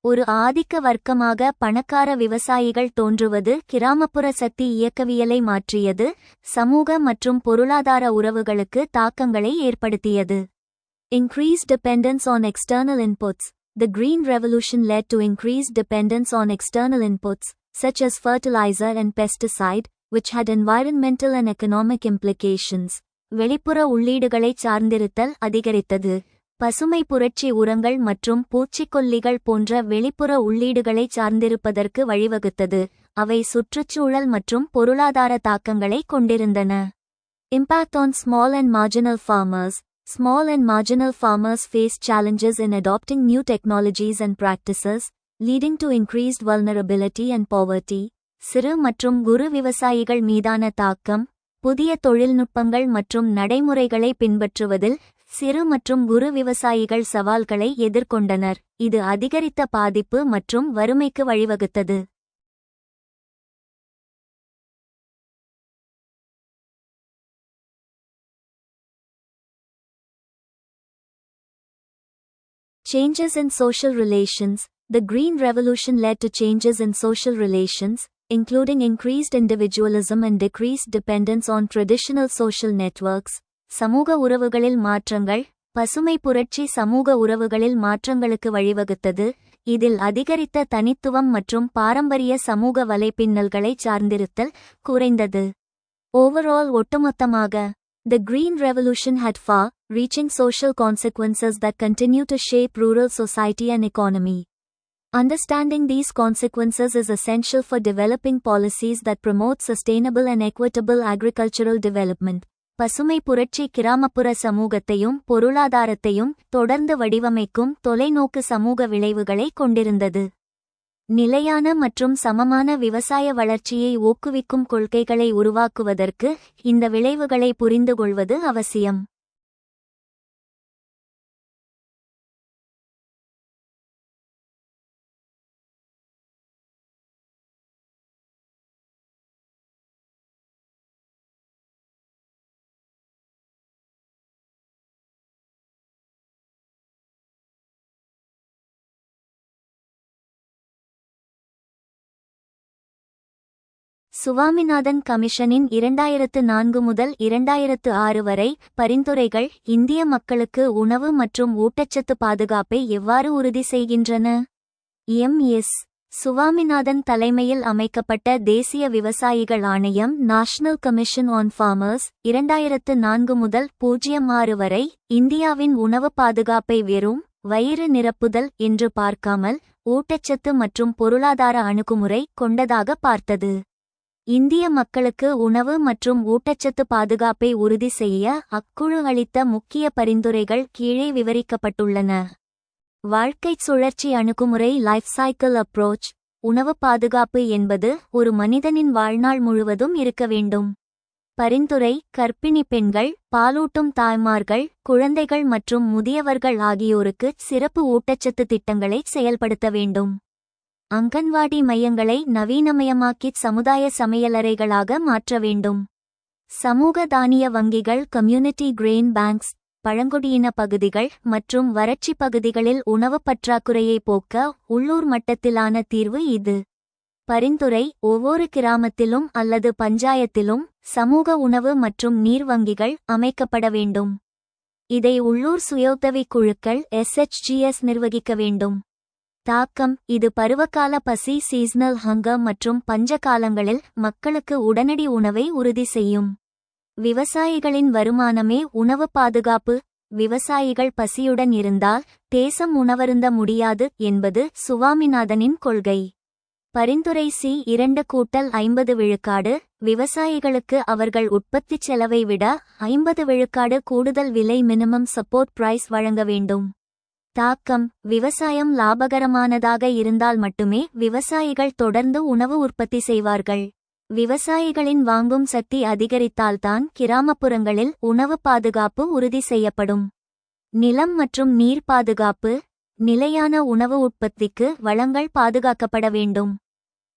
[SPEAKER 1] ஒரு ஆதிக்க வர்க்கமாக பணக்கார விவசாயிகள் தோன்றுவது கிராமப்புற சக்தி இயக்கவியலை மாற்றியது, சமூக மற்றும் பொருளாதார உறவுகளுக்கு தாக்கங்களை ஏற்படுத்தியது. Increased dependence on external inputs. The Green Revolution led to increased dependence on external inputs, such as fertilizer and pesticide, which had environmental and economic implications. வெளிப்புற உள்ளீடுகளைச் சார்ந்திருத்தல் அதிகரித்தது. பசுமை புரட்சி உரங்கள் மற்றும் பூச்சிக்கொல்லிகள் போன்ற வெளிப்புற உள்ளீடுகளைச் சார்ந்திருப்பதற்கு வழிவகுத்தது, அவை சுற்றுச்சூழல் மற்றும் பொருளாதார தாக்கங்களைக் கொண்டிருந்தன. Impact on small and marginal farmers. Small and marginal farmers face challenges in adopting new technologies and practices, leading to increased vulnerability and poverty. சிறு மற்றும் குறு விவசாயிகள் மீதான தாக்கம். புதிய தொழில்நுட்பங்கள் மற்றும் நடைமுறைகளை பின்பற்றுவதில் சிறு மற்றும் குறு விவசாயிகள் சவால்களை எதிர்கொண்டனர், இது அதிகரித்த பாதிப்பு மற்றும் வறுமைக்கு வழிவகுத்தது. Changes in social relations. The Green Revolution led to changes in social relations, including increased individualism and decreased dependence on traditional social networks. சமூக உறவுகளில் மாற்றங்கள். பசுமை புரட்சி சமூக உறவுகளில் மாற்றங்களுக்கு வழிவகுத்தது, இதில் அதிகரித்த தனித்துவம் மற்றும் பாரம்பரிய சமூக வலைப்பின்னல்களைச் சார்ந்திருத்தல் குறைந்தது. Overall, ஒட்டுமொத்தமாக, the Green Revolution had far-reaching social consequences that continue to shape rural society and economy. Understanding these consequences is essential for developing policies that promote sustainable and equitable agricultural development. பசுமை புரட்சி கிராமப்புற சமூகத்தையும் பொருளாதாரத்தையும் தொடர்ந்து வடிவமைக்கும் தொலைநோக்கு சமூக விளைவுகளை கொண்டிருந்தது. நிலையான மற்றும் சமமான விவசாய வளர்ச்சியை ஊக்குவிக்கும் கொள்கைகளை உருவாக்குவதற்கு இந்த விளைவுகளை புரிந்துகொள்வது அவசியம். சுவாமிநாதன் கமிஷனின் 2004 முதல் 2006 வரை பரிந்துரைகள் இந்திய மக்களுக்கு உணவு மற்றும் ஊட்டச்சத்து பாதுகாப்பை எவ்வாறு உறுதி செய்கின்றன? எம்.எஸ். சுவாமிநாதன் தலைமையில் அமைக்கப்பட்ட தேசிய விவசாயிகள் ஆணையம் நேஷனல் கமிஷன் ஆன் ஃபார்மர்ஸ் 2004 முதல் 06 வரை இந்தியாவின் உணவு பாதுகாப்பை வெறும் வயிறு நிரப்புதல் என்று பார்க்காமல் ஊட்டச்சத்து மற்றும் பொருளாதார அணுகுமுறை கொண்டதாக பார்த்தது. இந்திய மக்களுக்கு உணவு மற்றும் ஊட்டச்சத்து பாதுகாப்பை உறுதி செய்ய அக்குழு அளித்த முக்கிய பரிந்துரைகள் கீழே விவரிக்கப்பட்டுள்ளன. வாழ்க்கைச் சுழற்சி அணுகுமுறை லைஃப் சைக்கிள் அப்ரோச். உணவு பாதுகாப்பு என்பது ஒரு மனிதனின் வாழ்நாள் முழுவதும் இருக்க வேண்டும். பரிந்துரை கர்ப்பிணி பெண்கள், பாலூட்டும் தாய்மார்கள், குழந்தைகள் மற்றும் முதியவர்கள் ஆகியோருக்கு சிறப்பு ஊட்டச்சத்து திட்டங்களை செயல்படுத்த வேண்டும். அங்கன்வாடி மையங்களை நவீனமயமாக்கி சமுதாய சமையலறைகளாக மாற்ற வேண்டும். சமூக தானிய வங்கிகள், கம்யூனிட்டி கிரெயின் பேங்க்ஸ், பழங்குடியின பகுதிகள் மற்றும் வறட்சி பகுதிகளில் உணவு பற்றாக்குறையை போக்க உள்ளூர் மட்டத்திலான தீர்வு இது. பரிந்துரை ஒவ்வொரு கிராமத்திலும் அல்லது பஞ்சாயத்திலும் சமூக உணவு மற்றும் நீர் வங்கிகள் அமைக்கப்பட வேண்டும். இதை உள்ளூர் சுயோதவிக் குழுக்கள் SHGs நிர்வகிக்க வேண்டும். தாக்கம். இது பருவகால பசி சீசனல் ஹங்கர் மற்றும் பஞ்ச காலங்களில் மக்களுக்கு உடனடி உணவை உறுதி செய்யும். விவசாயிகளின் வருமானமே உணவு பாதுகாப்பு. விவசாயிகள் பசியுடன் இருந்தால் தேசம் உணவருந்த முடியாது என்பது சுவாமிநாதனின் கொள்கை. பரிந்துரை C2-50 விழுக்காடு விவசாயிகளுக்கு அவர்கள் உற்பத்திச் செலவை விட 50 விழுக்காடு கூடுதல் விலை மினிமம் சப்போர்ட் பிரைஸ் வழங்க வேண்டும். தாக்கம்: விவசாயம் லாபகரமானதாக இருந்தால் மட்டுமே விவசாயிகள் தொடர்ந்து உணவு உற்பத்தி செய்வார்கள். விவசாயிகளின் வாங்கும் சக்தி அதிகரித்தால்தான் கிராமப்புறங்களில் உணவு பாதுகாப்பு உறுதி செய்யப்படும். நிலம் மற்றும் நீர் பாதுகாப்பு: நிலையான உணவு உற்பத்திக்கு வளங்கள் பாதுகாக்கப்பட வேண்டும்.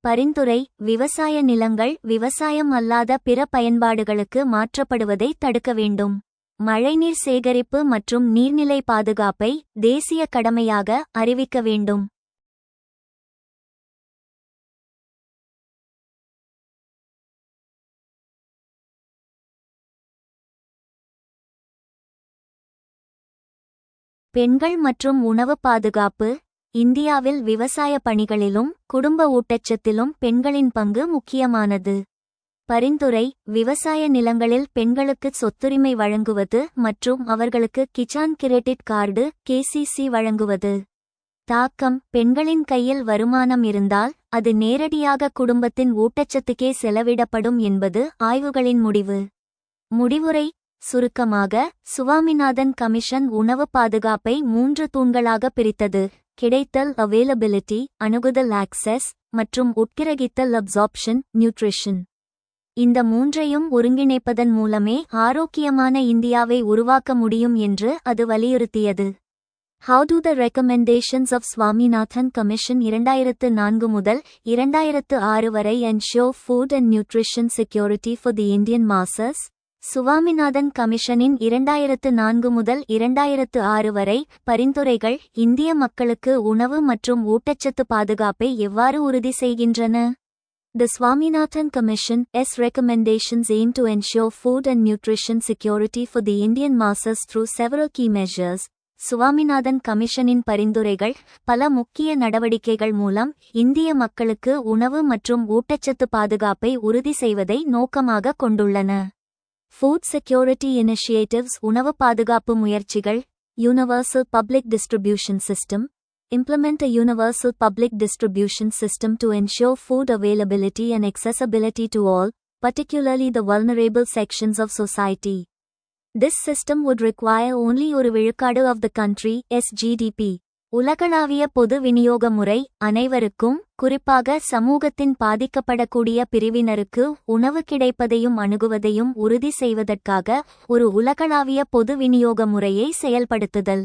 [SPEAKER 1] பரிந்துரை: விவசாய நிலங்கள் விவசாயம் அல்லாத பிற பயன்பாடுகளுக்கு மாற்றப்படுவதை தடுக்க வேண்டும். மழைநீர் சேகரிப்பு மற்றும் நீர்நிலை பாதுகாப்பை தேசிய கடமையாக அறிவிக்க வேண்டும். பெண்கள் மற்றும் உணவு பாதுகாப்பு: இந்தியாவில் விவசாய பணிகளிலும் குடும்ப ஊட்டச்சத்திலும் பெண்களின் பங்கு முக்கியமானது. பரிந்துரை: விவசாய நிலங்களில் பெண்களுக்கு சொத்துரிமை வழங்குவது மற்றும் அவர்களுக்கு கிசான் கிரெடிட் கார்டு (KCC) வழங்குவது. தாக்கம்: பெண்களின் கையில் வருமானம் இருந்தால் அது நேரடியாக குடும்பத்தின் ஊட்டச்சத்துக்கே செலவிடப்படும் என்பது ஆய்வுகளின் முடிவு. முடிவுரை: சுருக்கமாக, சுவாமிநாதன் கமிஷன் உணவு பாதுகாப்பை 3 தூண்களாக பிரித்தது: கிடைத்தல் அவைலபிலிட்டி, அணுகுதல் ஆக்சஸ், மற்றும் உட்கிரகித்தல் அப்சார்ப்ஷன் நியூட்ரிஷன். இந்த மூன்றையும் ஒருங்கிணைப்பதன் மூலமே ஆரோக்கியமான இந்தியாவை உருவாக்க முடியும் என்று அது வலியுறுத்தியது. How do the recommendations of Swaminathan Commission 2004 முதல் 2006 வரை ensure food and nutrition security for the Indian masses? Swaminathan கமிஷனின் 2004 முதல் 2006 வரை பரிந்துரைகள் இந்திய மக்களுக்கு உணவு மற்றும் ஊட்டச்சத்து பாதுகாப்பை எவ்வாறு உறுதி செய்கின்றன? The Swaminathan Commission's recommendations aim to ensure food and nutrition security for the Indian masses through several key measures. Swaminathan கமிஷனின் பரிந்துரைகள் பல முக்கிய நடவடிக்கைகள் மூலம் இந்திய மக்களுக்கு உணவு மற்றும் ஊட்டச்சத்து பாதுகாப்பை உறுதி செய்வதை நோக்கமாக கொண்டுள்ளன. Food Security Initiatives உணவு பாதுகாப்பு முயற்சிகள். Universal Public Distribution System. Implement a universal public distribution system to ensure food availability and accessibility to all, particularly the vulnerable sections of society. This system would require only 1 விழுக்காடு of the country's GDP. உலகளாவிய பொது விநியோக முறை அனைவருக்கும், குறிப்பாக சமூகத்தின் பாதிக்கப்படக்கூடிய பிரிவினருக்கு உணவு கிடைப்பதையும் அணுகுவதையும் உறுதி செய்வதற்காக ஒரு உலகளாவிய பொது விநியோக முறையை செயல்படுத்துதல்.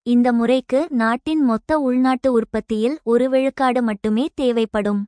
[SPEAKER 1] இந்த முறைக்கு நாட்டின் மொத்த உள்நாட்டு உற்பத்தியில் 1 விழுக்காடு மட்டுமே தேவைப்படும்.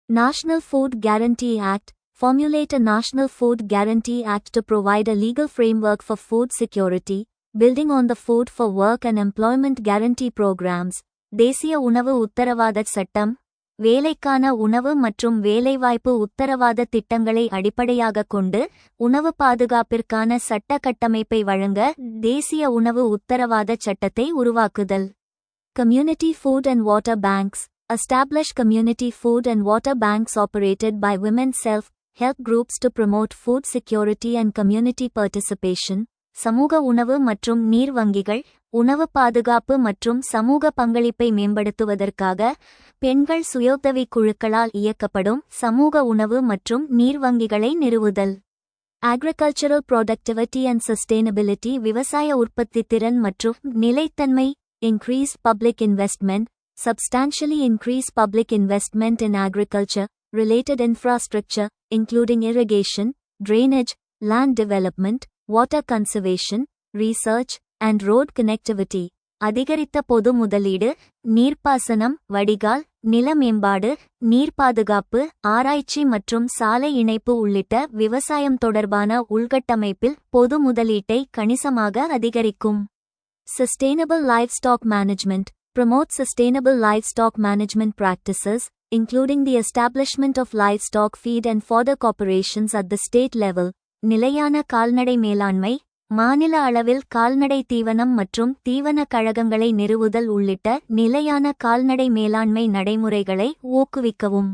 [SPEAKER 1] National Food Guarantee Act. Formulate a National Food Guarantee Act to provide a legal framework for food security, building on the Food for Work and Employment Guarantee programs. தேசிய உணவு உத்தரவாத சட்டம், வேலைக்கான உணவு மற்றும் வேலைவாய்ப்பு உத்தரவாத திட்டங்களை அடிப்படையாகக் கொண்டு உணவு பாதுகாப்பிற்கான சட்ட கட்டமைப்பை வழங்க தேசிய உணவு உத்தரவாத சட்டத்தை உருவாக்குதல். Community Food and Water Banks. Establish community food and water banks operated by women self-help groups to promote food security and community participation. சமூக உணவு மற்றும் நீர் வங்கிகள் உணவு பாதுகாப்பு மற்றும் சமூக பங்களிப்பை மேம்படுத்துவதற்காக பெண்கள் சுயோதவி குழுக்களால் இயக்கப்படும் சமூக உணவு மற்றும் நீர் வங்கிகளை நிறுவுதல். Agricultural Productivity and Sustainability. விவசாய உற்பத்தித்திறன் மற்றும் நிலைத்தன்மை. Increased public investment. Substantially increase public investment in agriculture, related infrastructure, including irrigation, drainage, land development, water conservation, research, and road connectivity. அதிகரித்த பொது முதலீடு, நீர்ப்பாசனம், வடிகால், நில மேம்பாடு, நீர் பாதுகாப்பு, ஆராய்ச்சி மற்றும் சாலை இணைப்பு உள்ளிட்ட விவசாயம் தொடர்பான உள்கட்டமைப்பில் பொது முதலீட்டை கணிசமாக அதிகரிக்கும். Sustainable Livestock Management. Promote sustainable livestock management practices, including the establishment of livestock feed and fodder corporations at the state level. நிலையான கால்நடை மேலாண்மை, மாநில அளவில் கால்நடை தீவனம் மற்றும் தீவன கழகங்களை நிறுவுதல் உள்ளிட்ட நிலையான கால்நடை மேலாண்மை நடைமுறைகளை ஊக்குவிக்கவும்.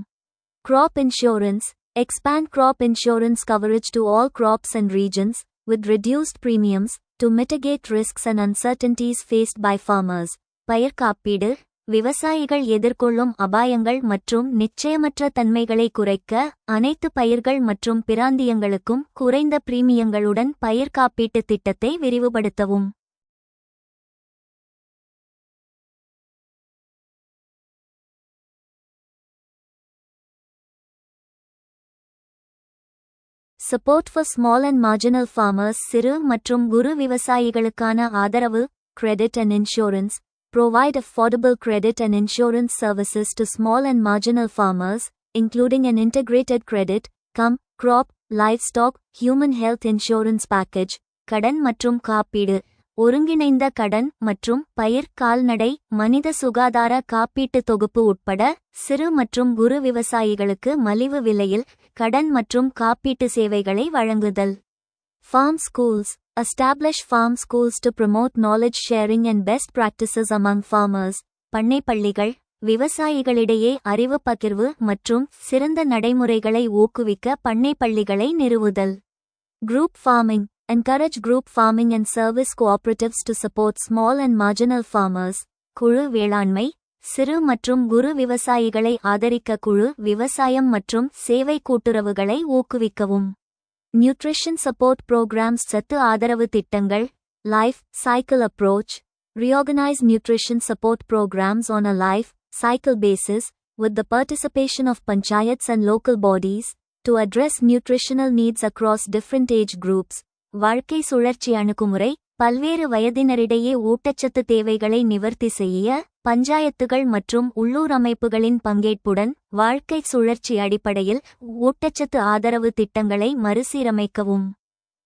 [SPEAKER 1] Crop Insurance. Expand crop insurance coverage to all crops and regions, with reduced premiums, To mitigate risks and uncertainties faced by farmers. பயிர் காப்பீடு விவசாயிகள் எதிர்கொள்ளும் அபாயங்கள் மற்றும் நிச்சயமற்ற தன்மைகளை குறைக்க அனைத்து பயிர்கள் மற்றும் பிராந்தியங்களுக்கும் குறைந்த பிரீமியங்களுடன் பயிர் காப்பீட்டுத் திட்டத்தை விரிவுபடுத்தவும். Support for small and marginal farmers. சிறு மற்றும் குறு விவசாயிகளுக்கான ஆதரவு. Credit and insurance. Provide affordable credit and insurance services to small and marginal farmers, including an integrated credit, crop, livestock, human health insurance package. கடன் மற்றும் காப்பீடு ஒருங்கிணைந்த கடன் மற்றும் பயிர் கால்நடை மனித சுகாதார காப்பீட்டு தொகுப்பு உட்பட சிறு மற்றும் குறு விவசாயிகளுக்கு மலிவு விலையில் கடன் மற்றும் காப்பீட்டு சேவைகளை வழங்குதல். Farm schools. Establish farm schools to promote knowledge sharing and best practices among farmers. பண்ணைப்பள்ளிகள் விவசாயிகளிடையே அறிவு பகிர்வு மற்றும் சிறந்த நடைமுறைகளை ஊக்குவிக்க பண்ணைப்பள்ளிகளை நிறுவுதல். Group farming. Encourage group farming and service cooperatives to support small and marginal farmers. குழு வேளாண்மை சிறு மற்றும் குறு விவசாயிகளை ஆதரிக்க குழு விவசாயம் மற்றும் சேவை கூட்டுறவுகளை ஊக்குவிக்கவும். Nutrition support programs. சத்து ஆதரவு திட்டங்கள். Life cycle approach. Reorganize nutrition support programs on a life cycle basis, with the participation of panchayats and local bodies, to address nutritional needs across different age groups. வாழ்க்கை சுழற்சி அணுகுமுறை பல்வேறு வயதினரிடையே ஊட்டச்சத்து தேவைகளை நிவர்த்தி செய்ய பஞ்சாயத்துகள் மற்றும் உள்ளூர் அமைப்புகளின் பங்கேற்புடன் வாழ்க்கை சுழற்சி அடிப்படையில் ஊட்டச்சத்து ஆதரவு திட்டங்களை மறுசீரமைக்கவும்.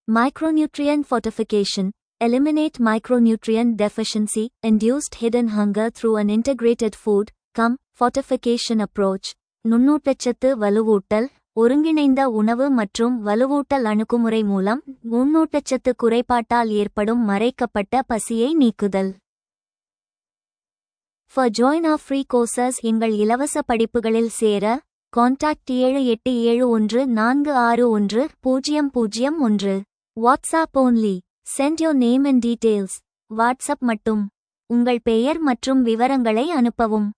[SPEAKER 1] Micronutrient fortification. Eliminate micronutrient deficiency induced hidden hunger through an integrated food fortification approach. நுண்ணூட்டச்சத்து வலுவூட்டல் ஒருங்கிணைந்த உணவு மற்றும் வலுவூட்டல் அணுகுமுறை மூலம் நுண்ணூட்டச்சத்து குறைபாட்டால் ஏற்படும் மறைக்கப்பட்ட பசியை நீக்குதல். For join our free courses. எங்கள் இலவச படிப்புகளில் சேர contact 7871461001. WhatsApp only. Send your name and details. WhatsApp மட்டும். உங்கள் பெயர் மற்றும் விவரங்களை அனுப்பவும்.